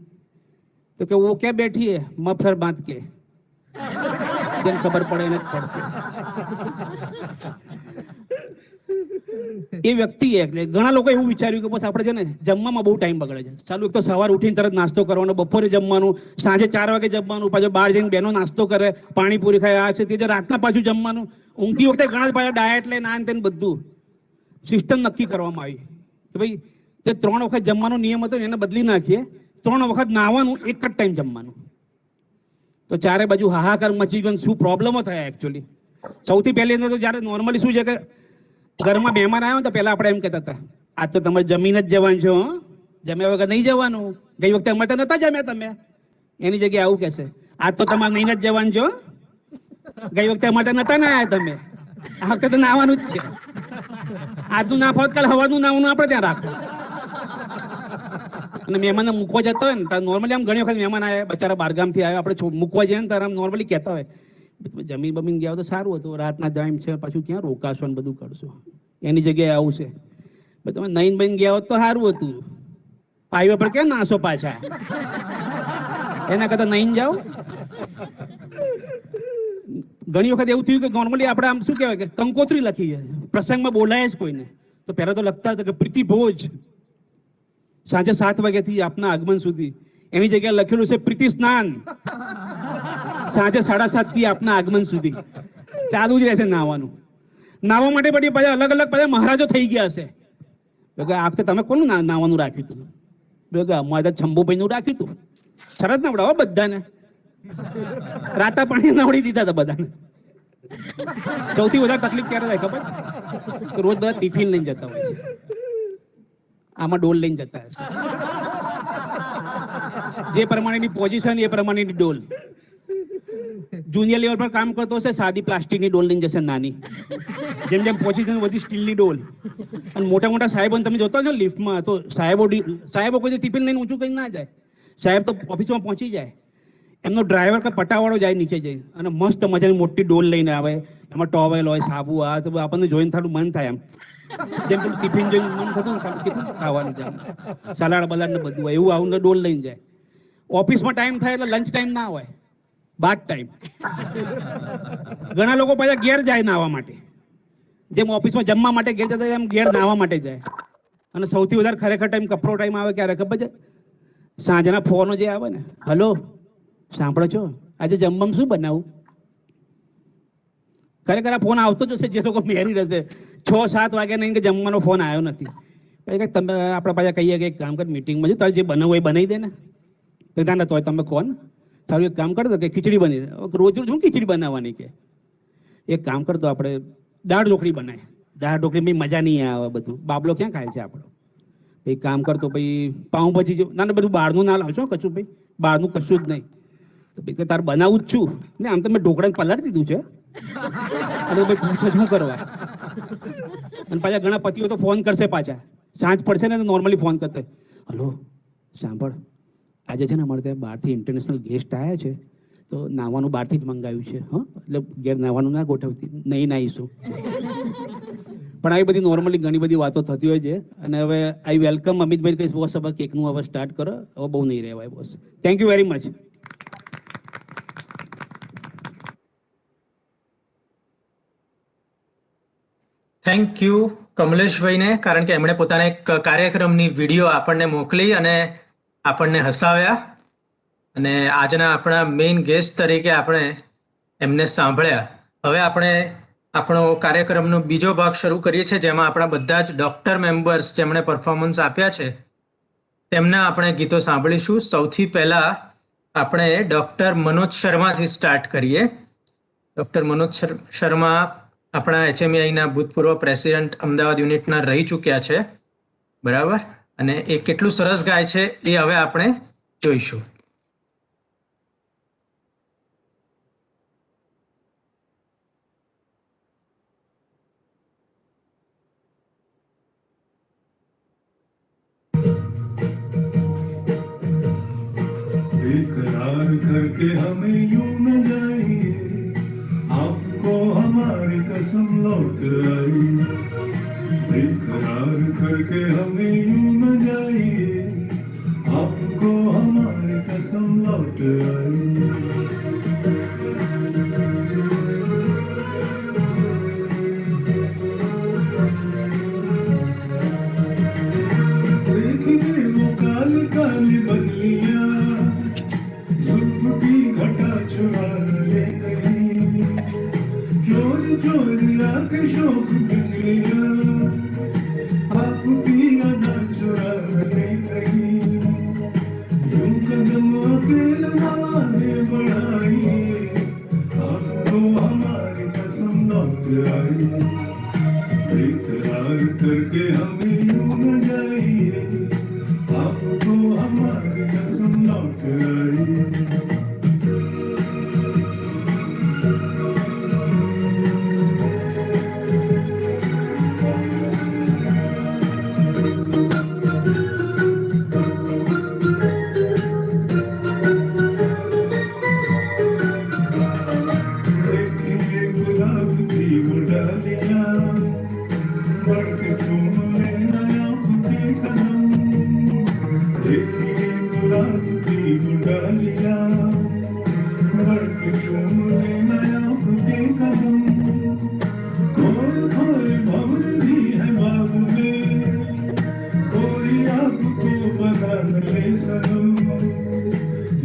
તો કે વો ક્યાં બેઠી હે મફસર બાંધ કે, જેને ખબર પડે એને જ પડશે. એ વ્યક્તિ એટલે ઘણા લોકો એવું વિચાર્યું કે બસ આપણે છે ને જમવામાં બહુ ટાઈમ બગડે છે. ચાલુ એક તો સવાર ઉઠીને તરત નાસ્તો કરવાનો, બપોરે જમવાનું, સાંજે 4 વાગે જમવાનું, પાછો બહાર જઈને બહેનો નાસ્તો કરે, પાણીપુરી ખાય, આ છે તે છે, રાતના પાછું જમવાનું. ઊંઘતી વખતે ઘણા જ પાછા ડાયટ લઈને આ તેને બધું સિસ્ટમ નક્કી કરવામાં આવી કે ભાઈ જે 3 વખત જમવાનો નિયમ હતો ને એને બદલી નાખીએ, 3 વખત નાહવાનું, એક જ ટાઈમ જમવાનું. તો ચારે બાજુ હાહાકાર મચી ગયો. શું પ્રોબ્લેમો થયા એકચ્યુઅલી? સૌથી પહેલી તો જ્યારે નોર્મલી શું છે કે ઘરમાં મહેમાન આવ્યો તો પહેલા આપણે એમ કહેતા હતા આજ તો તમારે જમીન જ જવાનું છે, જમ્યા વગર નહીં જવાનું. ગઈ વખતે અમારે તો નતા જમ્યા તમે, એની જગ્યાએ આવું કહેશે આજ તો તમારે નહીં જ જવાનું છે, ગઈ વખતે અમારે તો નતા ના આવ્યા તમે, આ વખતે તો નાવાનું જ છે. આજનું ના ફાવત કાલે સવારનું નાવાનું આપણે ત્યાં રાખો. અને મહેમાનને મૂકવા જતા હોય ને તો નોર્મલી આમ ઘણી વખત મહેમાન આવ્યા બચારા બહારગામથી આવ્યા, આપણે મૂકવા જઈએ ને ત્યારે આમ નોર્મલી કહેતા હોય જમીન બમીન ગયા તો સારું હતું, રાતના ટાઈમ છે, પાછું ક્યાં રોકાશો ને બધું કરશો, એની જગ્યાએ આવું છે. તમે નઈન બહીન ગયા હોત તો સારું હતું, હાઈવે પર ક્યાં નાશો પાછા, એના કરતા નઈન જાઓ. ઘણી વખત એવું થયું કે નોર્મલી આપણે આમ શું કહેવાય કે કંકોત્રી લખી છે, પ્રસંગમાં બોલાય જ કોઈને. તો પહેલા તો લખતા હતા કે પ્રીતિ ભોજ સાંજે 7 વાગ્યાથી આપના આગમન સુધી, એની જગ્યાએ લખેલું છે પ્રીતિ સ્નાન સાંજે 7:30 થી આપના આગમન સુધી. ચાલુ જ રહેશે નાવાનું. નાવા માટે બધી પાછા અલગ અલગ પાછા મહારાજો થઈ ગયા હશે. આ વખતે તમે કોનું નાવાનું રાખ્યું હતું? અમારે શંભુભાઈનું રાખ્યું હતું. સરસ નવડાવો બધાને, રાતા પાણી નવડી દીધા હતા બધાને. સૌથી વધારે તકલીફ ક્યારે થાય ખબર? રોજ બધા ટિફિન લઈને જતા હોય છે, આમાં ડોલ લઈને જતા હશે. જે પ્રમાણેની પોઝિશન એ પ્રમાણેની ડોલ. જુનિયર લેવલ પર કામ કરતો હશે, સાદી પ્લાસ્ટિકની ડોલ લઈને જશે નાની. જેમ જેમ પોઝિશન વધી સ્ટીલની ડોલ. અને મોટા મોટા સાહેબોને તમે જોતા છો લિફ્ટમાં, તો સાહેબો કોઈ ટિફિન લઈને ઊંચું કઈ ના જાય. સાહેબ તો ઓફિસમાં પહોંચી જાય, એમનો ડ્રાઈવર કે પટાવાળો જાય નીચે જઈ અને મસ્ત મજાની મોટી ડોલ લઈને આવે, એમાં ટોવેલ હોય, સાબુ, આ તો આપણને જોઈને થોડું મન થાય એમ. જેમ પેલું ટિફિન જોઈને મન થતું ને કેટલું ખાવાનું છે, સલાડ બલાડ ને બધું હોય એવું આવું ડોલ લઈને જાય. ઓફિસમાં ટાઈમ થાય એટલે લંચ ટાઈમ ના હોય, બાદ ટાઈમ. ઘણા લોકો પાછા ઘેર જાય નાહવા માટે, જેમ ઓફિસમાં જમવા માટે ઘેર જતા એમ ઘેર નાહવા માટે જાય. અને સૌથી વધારે ખરેખર ટાઈમ કપરો ટાઈમ આવે ક્યારે ખબર છે? સાંજના ફોનો જે આવે ને, હલો સાંભળો છો આજે જમવામાં શું બનાવું? ખરેખર આ ફોન આવતો જ હશે જે લોકો મેરી રહેશે. 6-7 વાગ્યા નહીં કે જમવાનો ફોન આવ્યો નથી. પછી તમે આપણે પાછા કહીએ કે એક કામ કર મીટિંગમાં જો તારે જે બનાવવું એ બનાવી દે ને. તો ના તો તમે કોણ સારું એક કામ કરતો કે ખીચડી બની દે. રોજ રોજ હું ખીચડી બનાવવાની કે એક કામ કરતો આપણે દાળ ઢોકળી બનાય. દાળ ઢોકળી મજા નહીં આવે, બધું બાબલો ક્યાં ખાય છે આપણો. એક કામ કરતો ભાઈ પાઉંભાજી જેવું ના બધું બહારનું ના લાવશો કશું ભાઈ, બહારનું કશું જ નહીં. તો ભાઈ તારે બનાવું જ છું ને, આમ તો મેં ઢોકળાને પલાળી દીધું છે અને ભાઈ પૂછો શું કરવા. અને પાછા ઘણા પતિઓ તો ફોન કરશે, પાછા સાંજ પડશે ને તો નોર્મલી ફોન કરશે, હલો સાંભળ આજે છે ને અમારે ત્યાં બહારથી ઇન્ટરનેશનલ ગેસ્ટ આવ્યા છે તો નાવાનું બહારથી જ મંગાવ્યું છે, હા એટલે ઘેર નાવાનું ના ગોઠવતી, નહીં નાહીશું. પણ આવી બધી નોર્મલી ઘણી બધી વાતો થતી હોય છે. અને હવે આઈ વેલકમ અમિતભાઈ કહીશ બોસ હવે કેકનું હવે સ્ટાર્ટ કરો, હવે બહુ નહીં રહેવાય boss. Thank you very much. Thank you કમલેશભાઈને, કારણ કે એમણે પોતાના એક કાર્યક્રમની વિડીયો આપણને મોકલી અને આપણને હસાવ્યા. અને આજના આપણા મેઇન ગેસ્ટ તરીકે આપણે એમને સાંભળ્યા. હવે આપણે આપણો કાર્યક્રમનો બીજો ભાગ શરૂ કરીએ છીએ, જેમાં આપણા બધા જ ડોક્ટર મેમ્બર્સ જેમણે પરફોર્મન્સ આપ્યા છે તેમના આપણે ગીતો સાંભળીશું. સૌથી પહેલા આપણે ડોક્ટર મનોજ શર્માથી સ્ટાર્ટ કરીએ. ડોક્ટર મનોજ શર્મા આપણા HMEIના ભૂતપૂર્વ પ્રેસિડેન્ટ અમદાવાદ યુનિટના રહી ચૂક્યા છે, બરાબર, અને એ કેટલું સરસ ગાય છે એ હવે આપણે જોઈશું. इकरार करके हमें यूं न जाइए, आपको हमारी कसम लौट आई. इकरार करके हमें यूं न जाइए, आपको हमारी कसम लौट आई. देखिए वो काली काली बदलियां जुल्फ की घटा चुरा ले गई, चोरी चोरी आके शौक बिजलियां आपकी अदा चुरा ले गई. यूं कदम अकेला ने बढ़ाई, आपको हमारी कसम लौट आई. इकरार करके हमें यूं न जाइए, आपको हमारी कसम लौट आई. देखिए गुलाब की वो डालियां, बढ़ के चूम लेना आपके कदम. देखिए गुलाब की वो डालियां, बढ़ के चूम लेना आपके कदम. खोए खोए भंवर भी है बाग में, कोई आपको बना न ले सनम.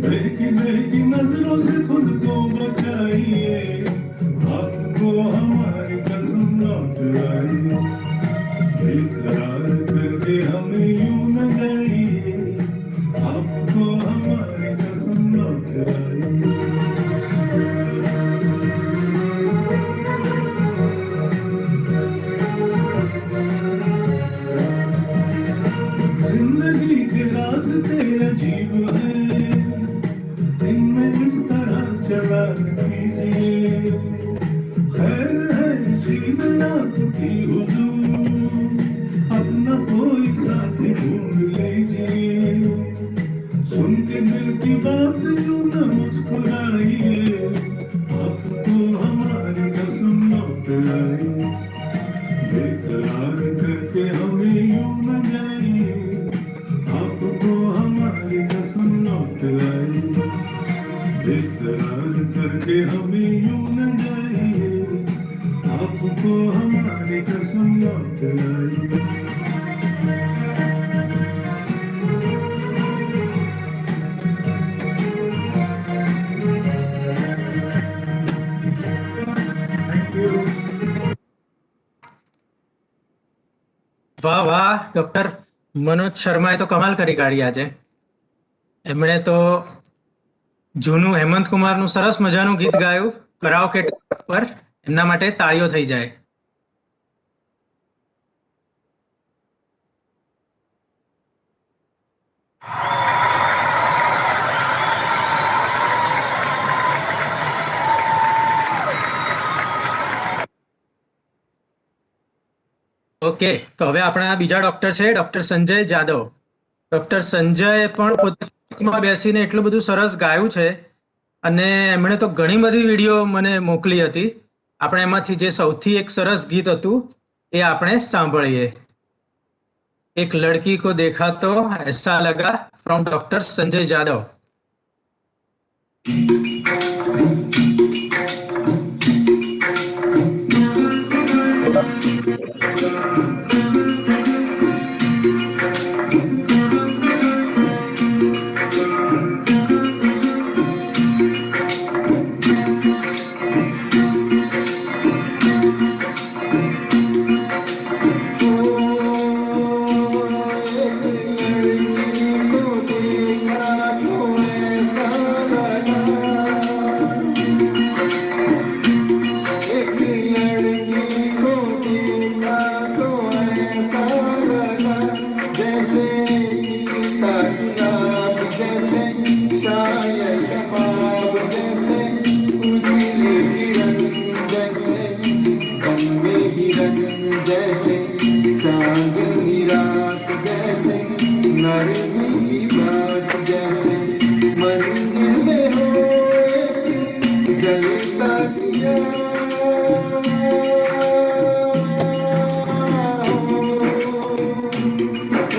बहकी बहकी नजरों से खुद को बचाइए, आपको हमारी कसम लौट आई. इकरार करके हमें यूं न जाइए, आपको हमारी कसम लौट आई. जिंदगी के रास्ते अजीब है, इनमें इस तरह चला कीजिए. खैर है इसी में आपकी हुजूर, अपना कोई साथी ढूंढ लीजिए. सुन के दिल की बात यूं न मुस्कुराइए, आपको हमारी कसम लौट आई. बेकरार करके हमें यूं न जाइए, आपको हमारी कसम लौट आई. बेकरार करके हमें यूं न जाइए, आपको हमारी कसम लौट आई. વાહ વાહ, ડોક્ટર મનોજ શર્માએ તો કમાલ કરી કાઢી આજે. એમણે તો જૂનું હેમંત કુમારનું સરસ મજાનું ગીત ગાયું કરાઓકે પર. એમના માટે તાળીઓ થઈ જાય. ઓકે, તો હવે આપણા બીજા ડોક્ટર છે ડોક્ટર સંજય જાદવ. ડોક્ટર સંજય પણ પોતામાં બેસીને એટલું બધું સરસ ગાયું છે અને એમણે તો ઘણી બધી વિડીયો મને મોકલી હતી. આપણે એમાંથી જે સૌથી એક સરસ ગીત હતું એ આપણે સાંભળીએ. એક લડકી કો દેખા તો ऐसा लगा फ्रॉम डॉक्टर संजय जादव. देता दिया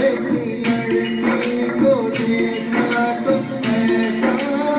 एक लड़की को देखा तो ऐसा लगा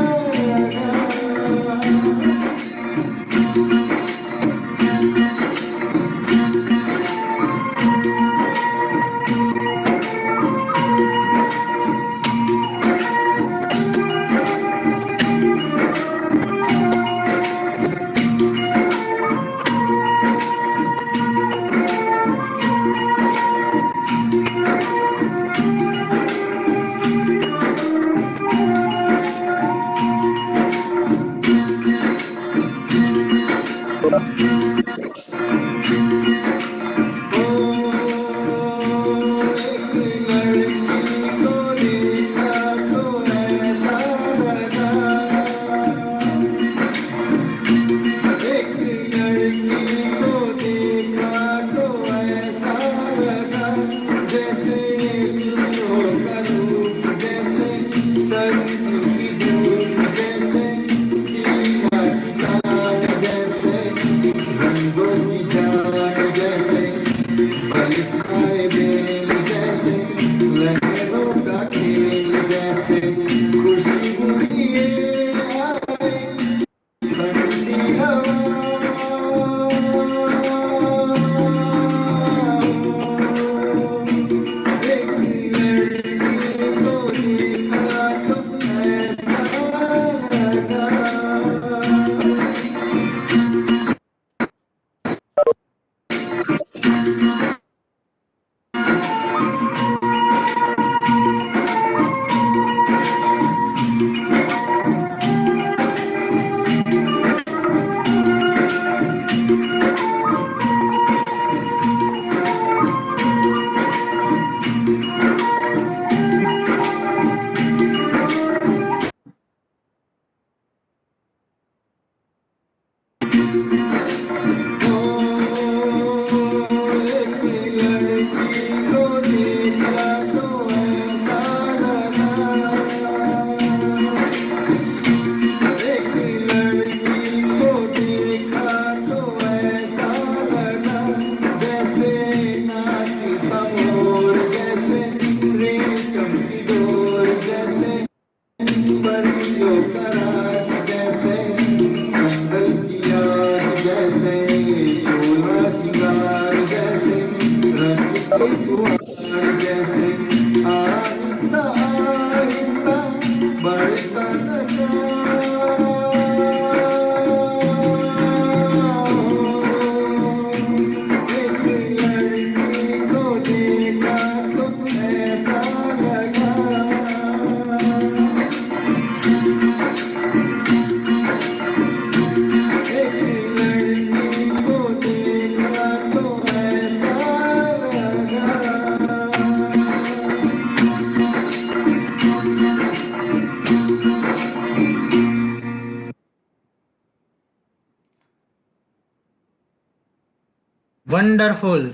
વન્ડરફુલ.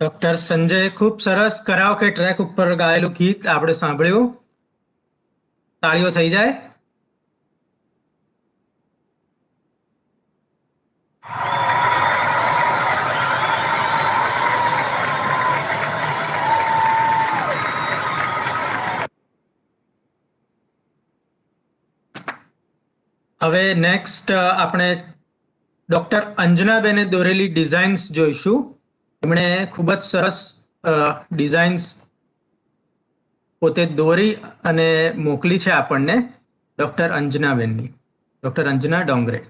ડોક્ટર સંજય ખૂબ સરસ કરાઓકે ટ્રેક ઉપર ગાયેલું ગીત આપણે સાંભળ્યું. તાળીઓ થઈ જાય. હવે નેક્સ્ટ આપણે ડોક્ટર અંજનાબેને દોરેલી ડિઝાઇન્સ જોઈશું. એમણે ખૂબ જ સરસ ડિઝાઇન્સ પોતે દોરી અને મોકલી છે આપણને. ડોક્ટર અંજનાબેનની, ડોક્ટર અંજના ડોંગરે.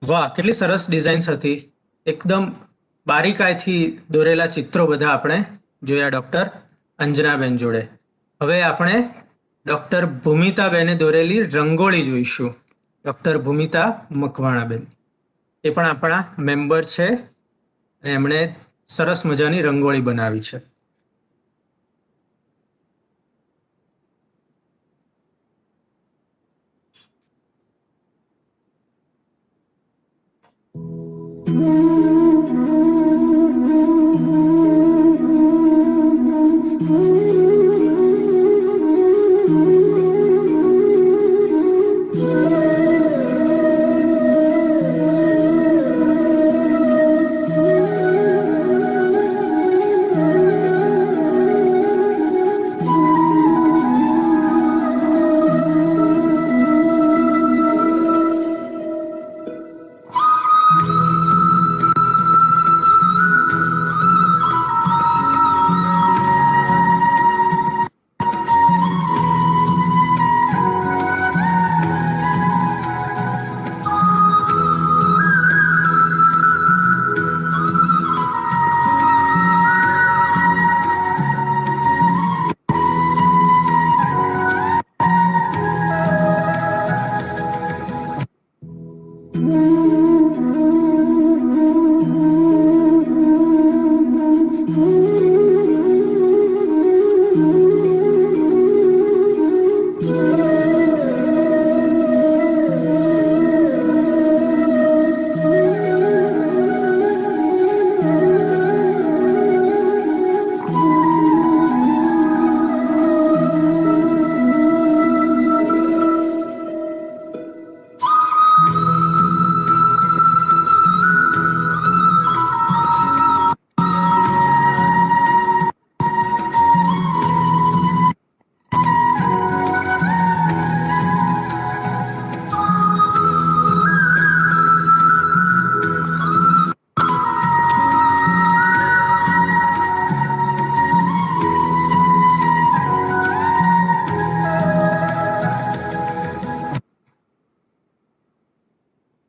વાહ, કેટલી સરસ ડિઝાઇન્સ હતી. એકદમ બારીકાઈથી દોરેલા ચિત્રો બધા આપણે જોયા ડૉક્ટર અંજનાબેન જોડે. હવે આપણે ડૉક્ટર ભૂમિતાબેને દોરેલી રંગોળી જોઈશું. ડૉક્ટર ભૂમિતા મકવાણાબેન એ પણ આપણા મેમ્બર છે અને એમણે સરસ મજાની રંગોળી બનાવી છે.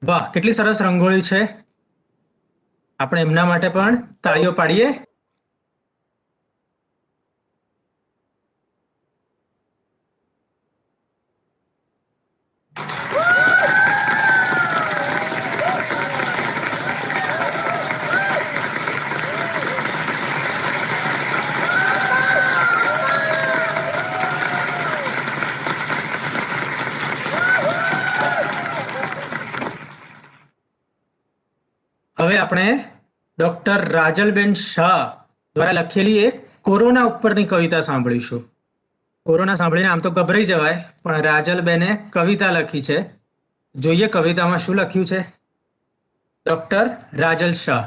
વાહ, કેટલી સરસ રંગોળી છે. આપણે એમના માટે પણ તાળીઓ પાડીએ. હવે આપણે ડોક્ટર રાજલબેન શાહ દ્વારા લખેલી એક કોરોના ઉપરની કવિતા સાંભળીશું. કોરોના સાંભળીને આમ તો ગભરાઈ જવાય, પણ રાજલબેને કવિતા લખી છે. જોઈએ કવિતામાં શું લખ્યું છે. ડોક્ટર રાજલ શાહ.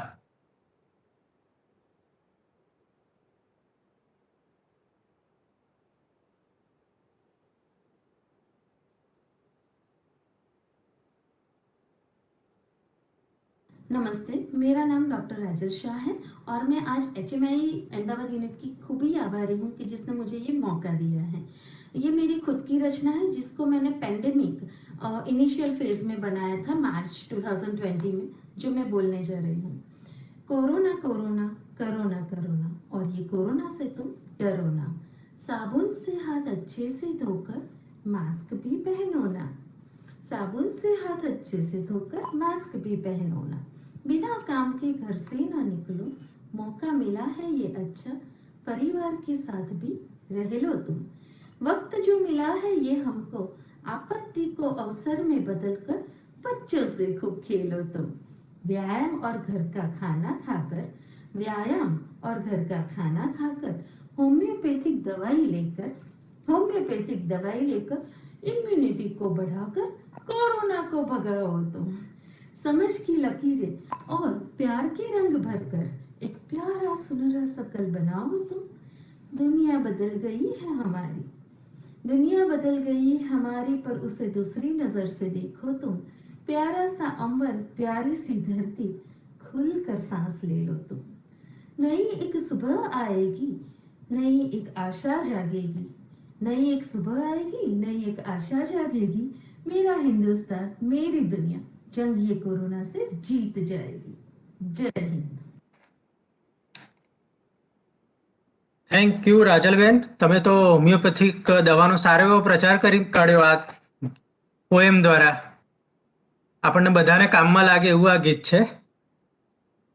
नमस्ते, मेरा नाम डॉक्टर राजल शाह है और मैं आज HMI अहमदाबाद यूनिट की खूब ही आभारी हूँ कि जिसने मुझे ये मौका दिया है. ये मेरी खुद की रचना है जिसको मैंने पेंडेमिक इनिशियल फेज में बनाया था मार्च 2020 में, जो मैं बोलने जा रही हूँ. कोरोना कोरोना करोना करोना और ये कोरोना से तुम डरो ना. साबुन से हाथ अच्छे से धोकर मास्क भी पहनो ना. साबुन से हाथ अच्छे से धोकर मास्क भी पहनो ना. बिना काम के घर से ना निकलो. मौका मिला है ये अच्छा, परिवार के साथ भी रह लो तुम. वक्त जो मिला है ये हमको, आपत्ति को अवसर में बदलकर बच्चों से खूब खेलो तुम. व्यायाम और घर का खाना खाकर, व्यायाम और घर का खाना खाकर, होम्योपैथिक दवाई लेकर इम्यूनिटी को बढ़ाकर कोरोना को भगाओ तुम. समझ की लकीरें और प्यार के रंग भरकर एक प्यारा सुनहरा सकल बनाओ तुम. दुनिया बदल गई है हमारी, पर उसे दूसरी नजर से देखो तुम. प्यारा सा अंबर, प्यारी सी धरती, खुल कर सांस ले लो तुम. नई एक सुबह आएगी, नई एक आशा जागेगी. नई एक सुबह आएगी, नई एक आशा जागेगी. मेरा हिंदुस्तान, मेरी दुनिया, जंग ये कोरोना से जीत जाएगी। जय हिंद। Thank you રાજલબેન. તમે તો હોમિયોપેથિક દવાનો સારો એવો પ્રચાર કરી કાઢ્યો આ પોએમ દ્વારા. આપણને બધાને કામમાં લાગે એવું આ ગીત છે.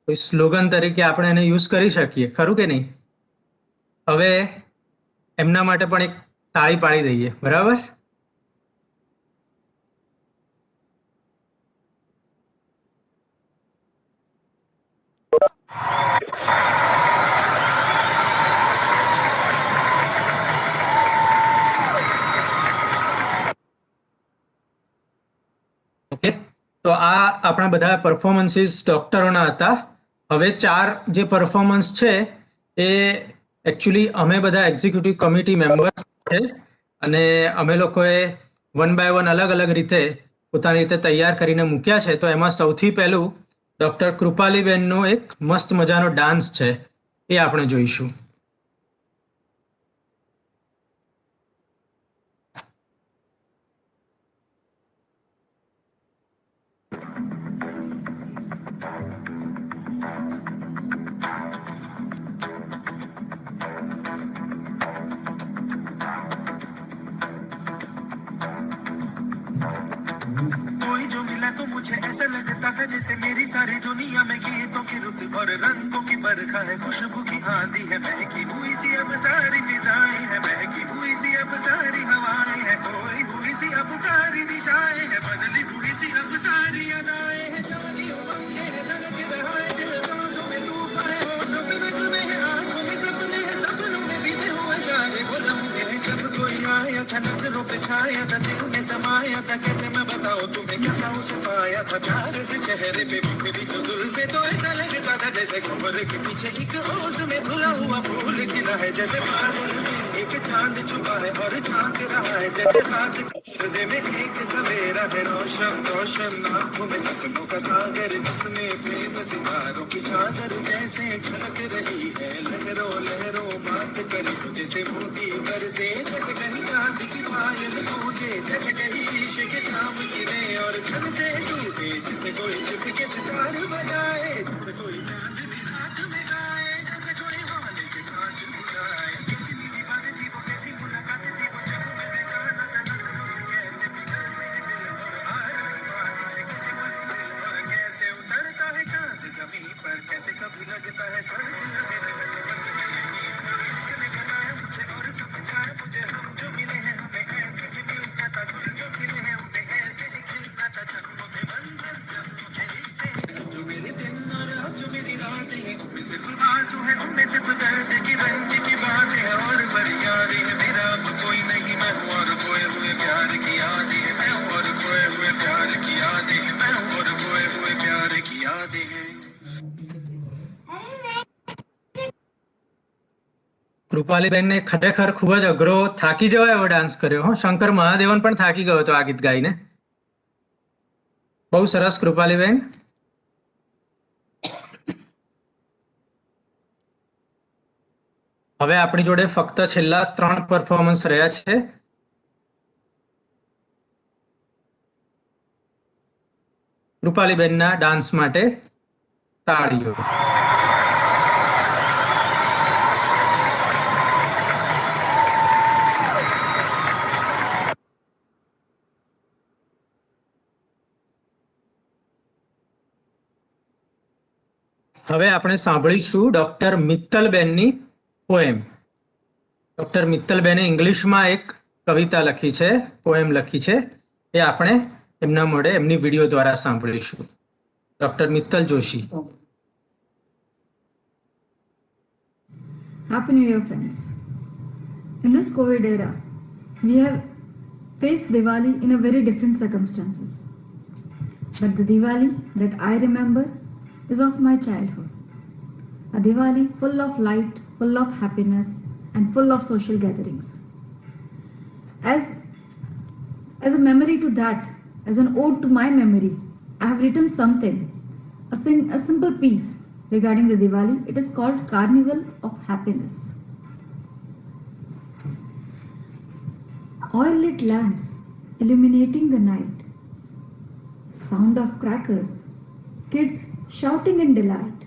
કોઈ સ્લોગન તરીકે આપણે એને યુઝ કરી શકીએ, ખરું કે નહીં? હવે એમના માટે પણ એક તાળી પાડી દઈએ, બરાબર? ઓકે, તો આ આપણા બધા પરફોર્મન્સીસ ડોક્ટરોના હતા. હવે 4 જે પરફોર્મન્સ છે એ એકચ્યુઅલી અમે બધા એક્ઝિક્યુટિવ કમિટી મેમ્બર્સ છે અને અમે લોકોએ 1 બાય 1 અલગ અલગ રીતે પોતાની રીતે તૈયાર કરીને મૂક્યા છે. તો એમાં સૌથી પહેલું ડૉક્ટર કૃપાલીબેનનો એક મસ્ત મજાનો ડાન્સ છે, એ આપણે જોઈશું. कोई जो मिला तो मुझे ऐसा लगता था जैसे मेरी सारी दुनिया में गीतों की रुत और रंगों की बरखा है, खुशबू की आंधी है, महकी हुई सी अब सारी फिजाएं है, महकी हुई सी अब सारी हवाएं है, खोई हुई सी अब सारी दिशाएं है, बदली हुई सी अब सारी अदाएं है, जानी उमंगे है, धड़क रहा है दिल, सांसों में तूफान है, होठों पे नगमे है, आंखों में सपने हैं, सपनों में बीते हुए सारे वो लम्हे हैं, जब कोई आया था नजरों पे छाया था, दिल में समाया था, कैसे मैं बताऊं तुम्हें कैसा उसे पाया था, प्यार से चेहरे पे बिखरी जो जुल्फे, तो ऐसा लगता था जैसे कमर के पीछे एक ओस में धुला हुआ फूल खिला है, जैसे बादल में एक चांद छुपा है और झांक रहा है, जैसे रात के पर्दे में एक सवेरा है, रोशन रोशन आंखों में सपनों का सागर, जिसमें प्रेम सितारों की चादर जैसे छलक रही है, लहरों लहरों बात करे तो जैसे मोती बरसे, जैसे कहीं चांद की पायल गूंजे, जैसे कहीं शीशे के जाम गिरे और छल से टूटे, जैसे कोई चुप के सितार बजाए, जैसे कोई चांद भी रात में गाए, जैसे कोई हाले के पास बुलाए, कैसी नीली बात थी वो, कैसी मुलाकात थी वो, जब मैंने जाना था नजरों से कैसे पिघल मेरे दिल और आरज़ पाता है, कैसे मंजिल और कैसे उतरता है चांद जमीन पर, कैसे कभी लगता है स्वर्ग मेरे गले बस यहीं पर, किसने बनाया मुझे और समझाया मुझे, हम जो मिले हैं हमें ऐसे ही मिलना था, दिल जो खिले हैं उन्हें ऐसे ही खिलना था, जन्मों के बंधन जन्मों के रिश्ते, जो मेरे दिन और अब जो मेरी रातें हैं, उनमें सिर्फ आंसू है, उनमें सिर्फ दर्द की रंज की बातें हैं, और फरियादें हैं, मेरा अब कोई नहीं, मैं हूँ और खोए हुए प्यार की यादें हैं, मैं हूँ और खोए हुए प्यार की यादें हैं, मैं हूँ और खोए हुए प्यार की यादें हैं. કૃપાલીબેનને ખરેખર ખૂબ જ અઘરો, થાકી જવાય એવો ડાન્સ કર્યો. હો, શંકર મહાદેવન પણ થાકી ગયો હતો આ ગીત ગાઈને. બહુ સરસ કૃપાલીબેન. હવે આપણી જોડે ફક્ત છેલ્લા 3 પરફોર્મન્સ રહ્યા છે. કૃપાલીબેનના ડાન્સ માટે તાળીઓ. હવે આપણે સાંભળીશું ડોક્ટર મિત્તલબેનની પોએમ. ડોક્ટર મિત્તલબેને ઇંગ્લિશમાં એક કવિતા લખી છે, પોએમ લખી છે, એ આપણે એમના મોઢે એમની વિડીયો દ્વારા સાંભળીશું. Doctor Mittal Joshi. Happy New Year, friends. In this COVID era, we have faced Diwali in a very different circumstances. But the Diwali that I remember is of my childhood. A Diwali full of light, full of happiness, and full of social gatherings. As a memory to that, as an ode to my memory, I have written something, a simple piece regarding the Diwali. It is called Carnival of Happiness. Oil lit lamps illuminating the night, sound of crackers, kids shouting in delight.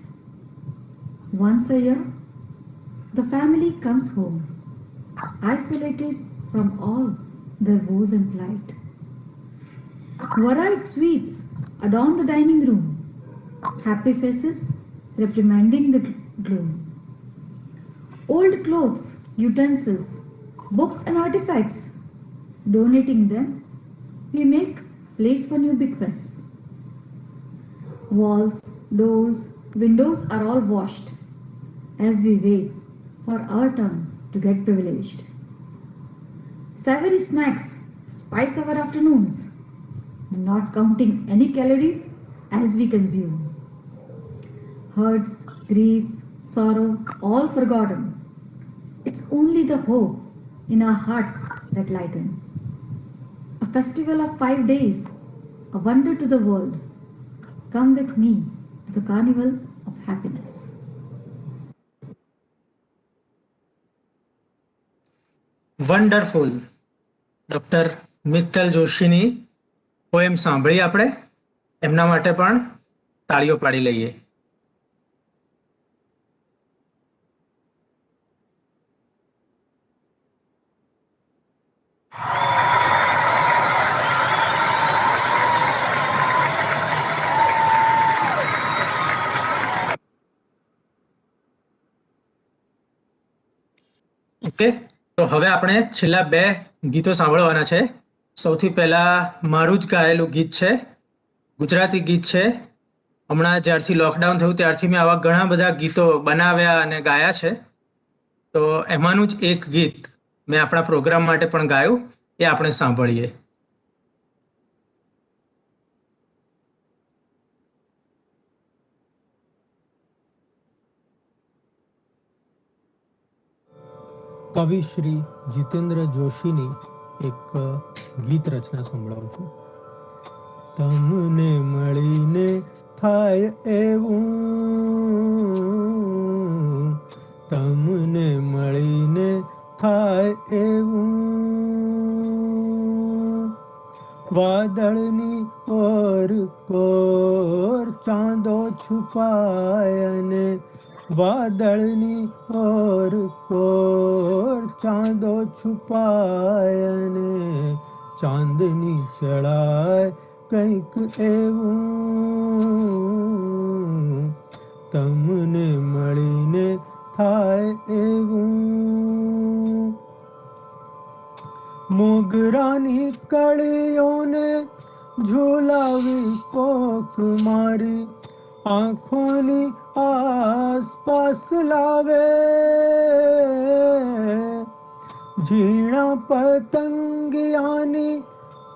Once a year, the family comes home, isolated from all their woes and plight. Varied sweets adorn the dining room, happy faces reprimanding the gloom. Old clothes, utensils, books, and artifacts, donating them, we make place for new bequests. Walls, doors, windows are all washed as we wait for our turn to get privileged. Savory snacks spice our afternoons, not counting any calories as we consume. Hurts, grief, sorrow, all forgotten. It's only the hope in our hearts that lighten. A festival of 5 days, a wonder to the world. Come with me to the carnival of happiness. Wonderful. Doctor Mittal જોશીની poem સાંભળી આપણે. એમના માટે પણ તાળીઓ પાડી લઈએ. Okay, તો હવે આપણે છેલ્લા 2 ગીતો સાંભળવાના છે. સૌથી પહેલા મારું જ ગાયેલું ગીત છે, ગુજરાતી ગીત છે. હમણાં જ્યારથી લોકડાઉન થયું ત્યારથી મેં આવા ઘણા બધા ગીતો બનાવ્યા અને ગાયા છે. તો એમાંનું જ એક ગીત મેં આપણા પ્રોગ્રામ માટે પણ ગાયું, એ આપણે સાંભળીએ. કવિ શ્રી જીતેન્દ્ર જોશીની એક ગીત રચના સંભળાવું છું. તમને મળીને થાય એવું, તમને મળીને થાય એવું, વાદળની ઓર કોર ચાંદો છુપાય અને વાદળની ઓર કોર ચાંદો છુપાય અને ચાંદની ચડાય કંઈક એવું, તમને મળીને થાય એવું. મોગરાની કળીઓને ઝુલાવી કોક મારી આંખોની આસપાસ લાવે, ઝીણા પતંગિયાની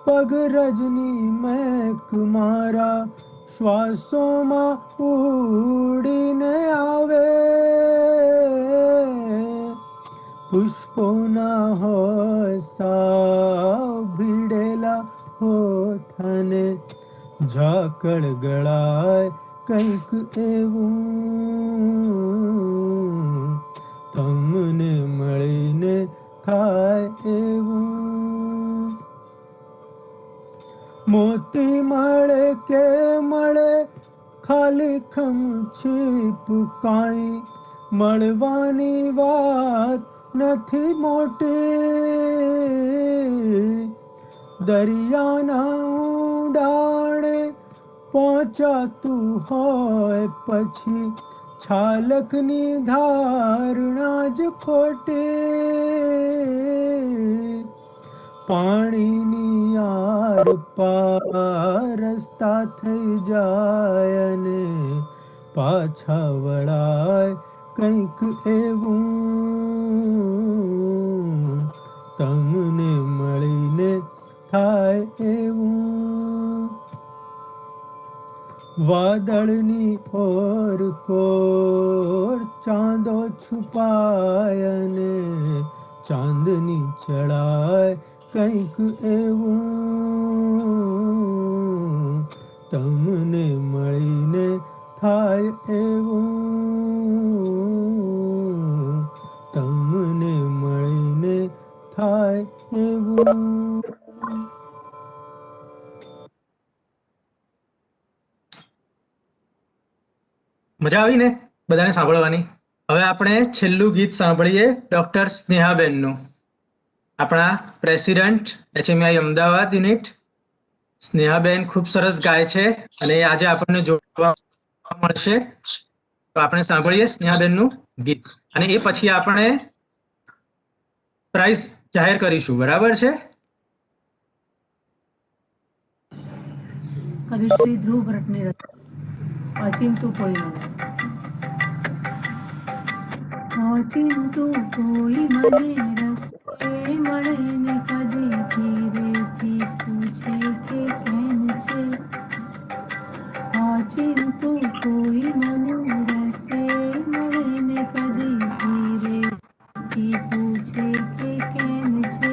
પગરજની મેક મારા શ્વાસોમાં ઉડીને આવે, પુષ્પોના હોય સાવ ભીડેલા હોઠને ઝાકળ ગળાય કંઈક એવું, તમને મળીને થાય એવું. મોતી મળે કે મળે ખાલી ખમ છીપકાઈ, મળવાની વાત નથી મોટી, દરિયાના ઊંડાણે પહોંચાતું હોય પછી છાલકની ધારણા જ ખોટી, પાણીની આર પાર રસ્તા થઈ જાય અને પાછા વળાય કંઈક એવું, તમને મળીને થાય એવું. વાદળની ઓર કોર ચાંદો છુપાય અને ચાંદની ચડાય કંઈક એવું, તમને મળીને થાય એવું, તમને મળીને થાય એવું. મજા આવી ને બધાને સાંભળવાની? હવે આપણે છેલ્લું ગીત સાંભળીએ ડોક્ટર સ્નેહાબેનનું, આપણા પ્રેસિડેન્ટ HMI અમદાવાદ યુનિટ. સ્નેહાબેન ખૂબ સરસ ગાય છે અને એ આજે આપણને જોવા મળશે. તો આપણે સાંભળીએ સ્નેહાબેનનું ગીત અને એ પછી આપણે પ્રાઇઝ જાહેર કરીશું. બરાબર છે? કવિ શ્રી ધ્રુવ ભટ્ટની રચના અચિંતું કોઈ મને. અચિંતું કોઈ મને રસ્તે મળે ને કદી ધીરેથી પૂછે કે કેમ છે. અચિંતું કોઈ મને રસ્તે મળે ને કદી ધીરેથી પૂછે કે કેમ છે.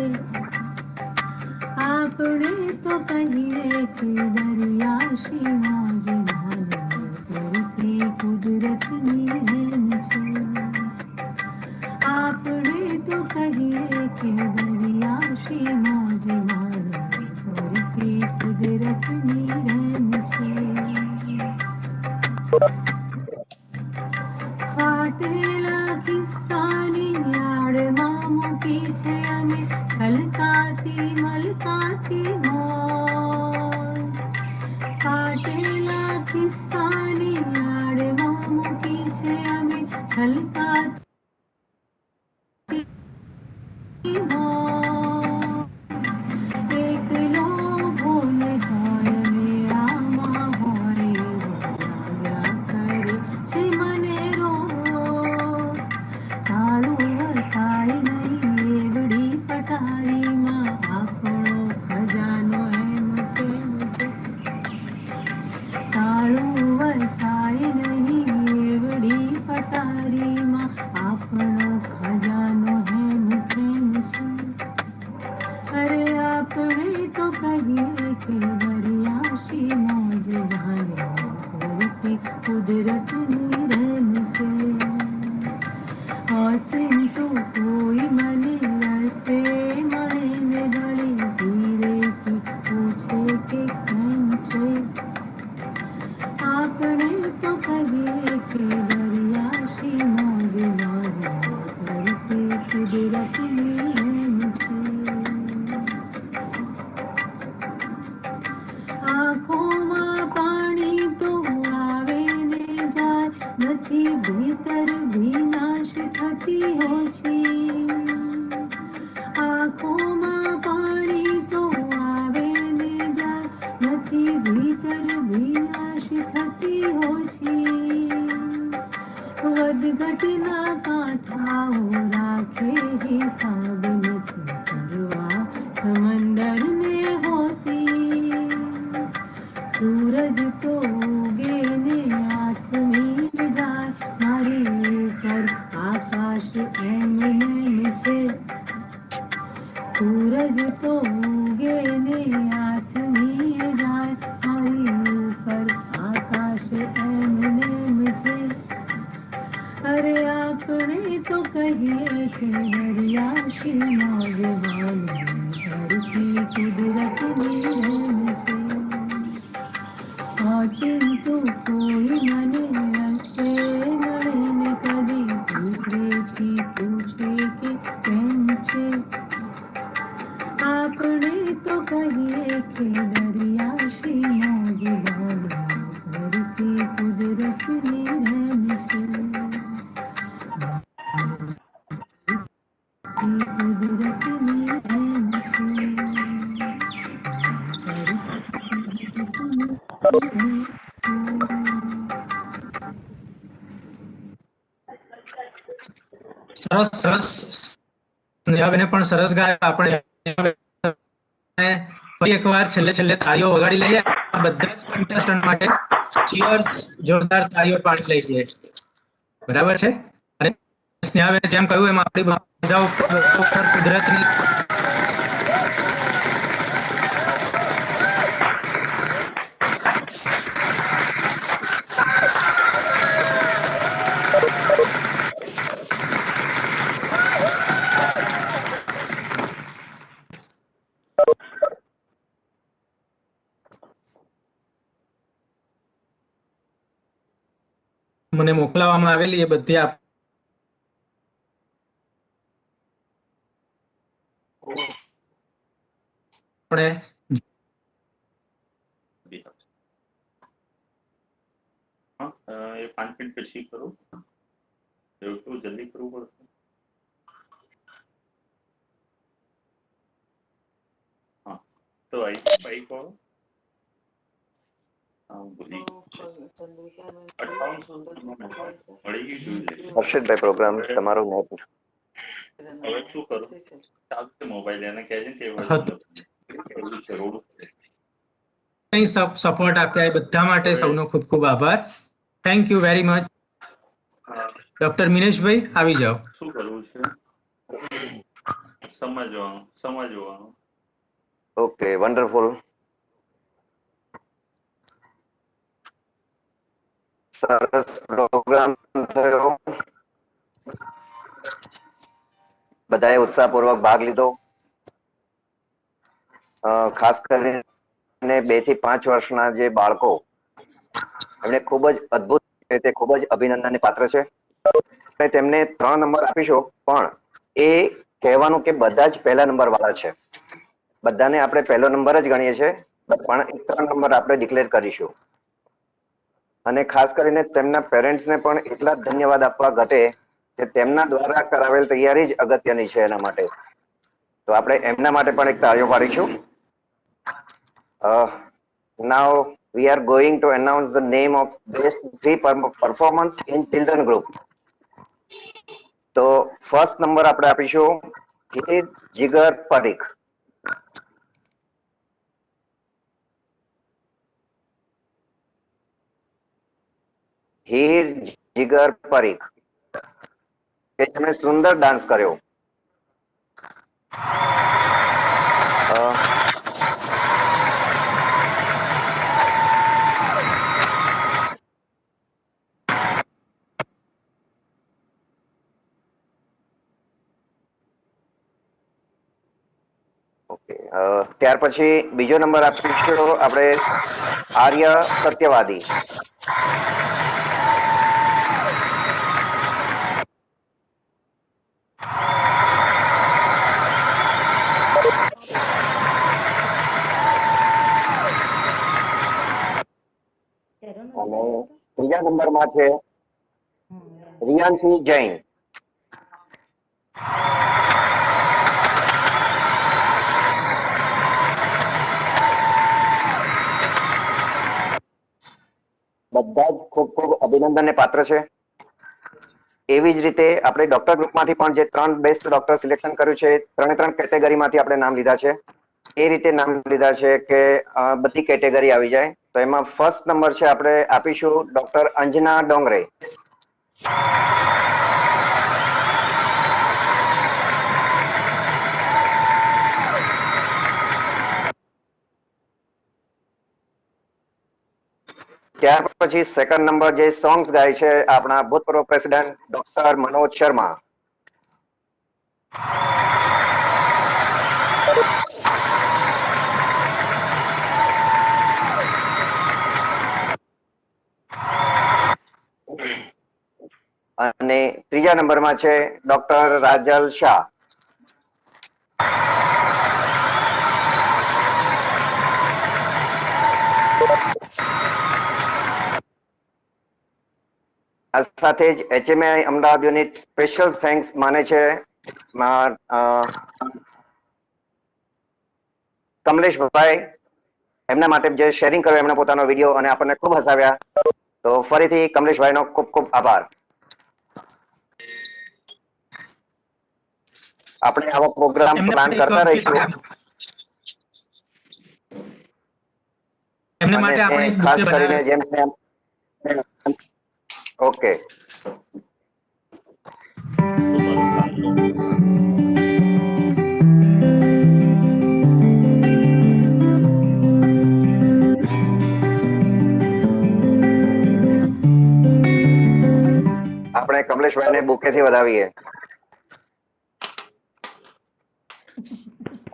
આપણે તો કહીએ કે દરિયાશી મોજ માને પૂરથી કુદરતની રહેમ છે. આપણે તો કહીએ કે દરિયાશી મોજ માને પૂરથી કુદરતની રહેમ છે. ફાટેલા કિસ્સાની આડમાં મૂકી છે અમે છલકાતી મલકાતી મોજ. ફાટેલા કિસ્સાની આડમાં મૂકી છે અમે છલકાતી મોજ. એકલો ભૂલ હોય મેળામાં હોય એવો લાગ્યા કરે છે મને રોજ. તાળું વસાય નહીં એવડી પટારીમાં આપણો ખજાનો એમ કેમ છે. તાળું વસાય નહીં એવડી પટારીમાં આપણો ખજાનો એમ કેમ છે. અરે આપણે તો કહીએ કે દરિયાશી મોજ માને પૂરથી કુદરતની રહેમ છે. અચિંતું કોઈ મને રસ્તે મળે ને વળી ધીરેથી પૂછે કે કેમ છે. આપણે તો કહીએ કે દરિયાશી મોજ માને પૂરથી કુદરતની રહેમ છે. આંખોમાં પાણી તો આવે ને જાય નથી ભીતર ભીનાશ થતી ઓછી. આંખોમાં પાણી તો આવે ને જાય નથી ભીતર ભીનાશ થતી ઓછી. વધઘટના કાંઠાઓ રાખે હિસાબ નથી કરવા સમંદરને હોતી. સૂરજ તો ઉગે ને આથમી જાય મારી ઉપર આકાશ એમનેમ છે. સૂરજ તો ઉગે ને આથમી જાય મારી ઉપર આકાશ એમનેમ છે. અરે આપણે તો કહીએ કે દરિયાશી મોજ માને ધરતી કુદરતની રહેમ છે. અચિંતું કોઈ મને રસ્તે મળે ને કદી ધીરેથી પૂછે કે કેમ છે. આપણે તો કહીએ કે દરિયાશી મોજ માને ધરતી કુદરતની રહેમ છે. કુદરતની રહેમ છે. સરસ સરસ. સ્નેહાબેને પણ સરસ ગાયા. આપણે ફરી એકવાર છેલ્લે તાળીઓ વગાડી લઈએ આ બધા જ કન્ટેસ્ટન્ટ માટે. ચીયર્સ, જોરદાર તાળીઓ પાડી લઈએ. બરાબર છે? અને સ્નેહાબેને જેમ કહ્યું એમ આપણી બધા ઉપર કુદરતની મને મોકલાવવામાં આવેલી એ બધી આપણે એ 5 મિનિટ પછી કરું એવું તો જલ્દી કરવું પડશે હા તો આઈ કહો હર્ષદભાઈ પ્રોગ્રામ તમારો નેટ હવે શું કરું ચાલશે મોબાઈલ એને કહેજે કે કંઈ સપોર્ટ આપ્યા એ બધા માટે સૌનો ખૂબ ખૂબ આભાર. Thank you very much. Doctor મિનેશભાઈ આવી જાઓ. શું કરવું છે સમજવાનું ઓકે વન્ડરફુલ. સરસ પ્રોગ્રામ થયો. બધાએ ઉત્સાહપૂર્વક ભાગ લીધો. ખાસ કરીને 2 થી 5 વર્ષના જે બાળકો એમને ખૂબ જ અદ્ભુત રીતે ખૂબ જ અભિનંદનને પાત્ર છે. તેમને 3 નંબર આપીશું પણ એ કહેવાનું કે બધા જ પહેલા નંબર વાળા છે. બધાને આપણે પહેલો નંબર જ ગણીએ છીએ પણ 3 નંબર આપણે ડિક્લેર કરીશું. અને ખાસ કરીને તેમના પેરેન્ટ્સને પણ એટલા જ ધન્યવાદ આપવા ઘટે કે તેમના દ્વારા કરાવેલ તૈયારી જ અગત્યની છે એના માટે. તો આપણે એમના માટે પણ એક તાળીઓ પાડીશું. Now we are going to announce the name of best 3 performance in children group. તો ફર્સ્ટ નંબર આપણે આપીશું હીર જીગર પરીખ. હીર જીગર પરીખ કે જેમણે સુંદર ડાન્સ કર્યો. ઓકે ત્યાર પછી બીજો નંબર આપીશું આપણે આર્ય સત્યવાદી. અને ત્રીજા નંબરમાં છે રિયાન્શી જૈન. બધા જ ખૂબ ખૂબ અભિનંદનને પાત્ર છે. એવી જ રીતે આપણે ડોક્ટર ગ્રુપમાંથી પણ જે 3 બેસ્ટ ડોક્ટર સિલેક્શન કર્યું છે 3 કેટેગરીમાંથી આપણે નામ લીધા છે. એ રીતે નામ લીધા છે કે બધી કેટેગરી આવી જાય. તો એમાં ફર્સ્ટ નંબર છે આપણે આપીશું ડોક્ટર અંજના ડોંગરે. ત્યાર પછી સેકન્ડ નંબર જે સોંગ્સ ગાય છે આપણા ભૂતપૂર્વ પ્રેસિડેન્ટ ડોક્ટર મનોજ શર્મા. અને ત્રીજા નંબરમાં છે ડોક્ટર રાજલ શાહ. આ સાથે જ HMI Ahmedabad unit special thanks માને છે કમલેશભાઈ એમના માટે જે શેરિંગ કર્યો એમણે પોતાનો વિડીયો અને આપણને ખૂબ હસાવ્યા. તો ફરીથી કમલેશભાઈનો ખૂબ ખૂબ આભાર. આપણે આવો પ્રોગ્રામ પ્લાન કરતા રહીશું. એમના માટે આપણે ખાસ કરીને જેમ ઓકે આપણે કમલેશભાઈને બુકેથી વધાવીએ.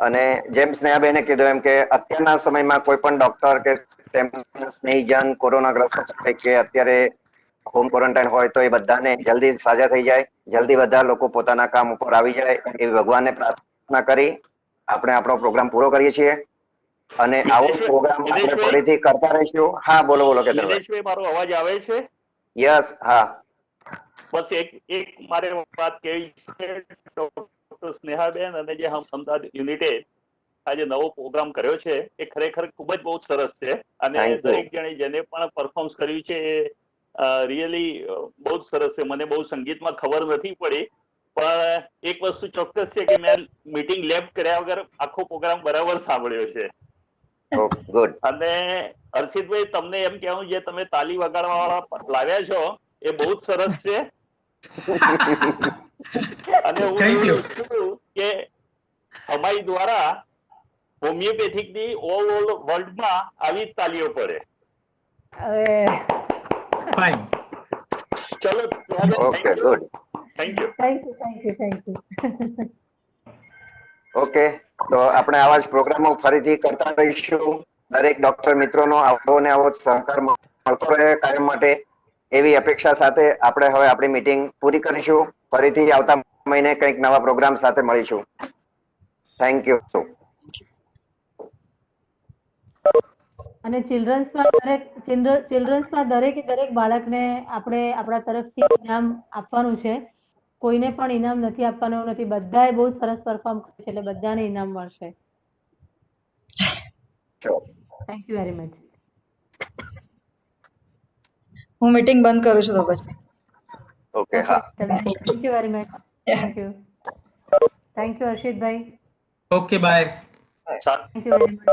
અને જેમ સ્નેહાબેને કીધું એમ કે અત્યારના સમયમાં કોઈ પણ ડોક્ટર કે તેમના સ્નેહીજન કોરોનાગ્રસ્ત હોય કે અત્યારે હોમ ક્વોરન્ટાઇન હોય તો એ બધાને જલ્દી સાજા થઈ જાય, જલ્દી બધા લોકો પોતાના કામ ઉપર આવી જાય એવી ભગવાનને પ્રાર્થના કરી આપણે આપણો પ્રોગ્રામ પૂરો કરીએ છીએ અને આવો પ્રોગ્રામ આપણે ફરીથી કરતા રહીશું. હા બોલો બોલો કે દિનેશભાઈ, મારો અવાજ આવે છે? યસ, હા. બસ એક મારે વાત કહેવી છે. ડોક્ટર સ્નેહાબેન અને જે અમદાવાદ યુનિટે આજે નવો પ્રોગ્રામ કર્યો છે એ ખરેખર ખૂબ જ બહુ સરસ છે અને Thank you. દરેક જણે જેને પણ પરફોર્મન્સ કર્યું છે એ રિયલી બહુ જ સરસ છે. મને બહુ સંગીતમાં ખબર નથી પડી, પણ એક વસ્તુ ચોક્કસ છે કે મેં મીટિંગ લેબ કર્યા વગર આખો પ્રોગ્રામ બરાબર સાંભળ્યો છે. ગુડ. અને હર્ષિતભાઈ, તમને એમ કહેવું જે તમે તાલી વગાડવા વાળા લાવ્યા છો એ બહુ જ સરસ છે. અને હું Thank એવું you. ઈચ્છું છું કે અમારી દ્વારા હોમિયોપેથિક ની ઓલ વર્લ્ડમાં આવી જ તાલીઓ પડે. હવે ફાઇન. ચલો okay, good. Thank you. Thank you, thank you, thank you. Okay, તો આપણે આવા જ પ્રોગ્રામો ફરીથી કરતા રહીશું. દરેક ડોક્ટર મિત્રોનો આવો ને આવો જ સહકાર મળતો રહે કાયમ માટે એવી અપેક્ષા સાથે આપણે હવે આપણી મીટિંગ પૂરી કરીશું. ફરીથી આવતા મહિને કંઈક નવા પ્રોગ્રામ સાથે મળીશું. Thank you. અને ચિલ્ડ્રન્સમાં દરેકે દરેક બાળકને આપણે આપણા તરફથી ઇનામ આપવાનું છે. કોઈને પણ ઇનામ નથી આપવાનું એવું નથી. બધાએ બહુ સરસ પરફોર્મ કર્યું છે એટલે બધાને ઇનામ મળશે. Thank you very much. હું મીટિંગ બંધ કરું છું તો પછી. ઓકે, હા. Thank you very much. Thank you. Thank you હર્ષિતભાઈ. Okay, bye. Thank you very much.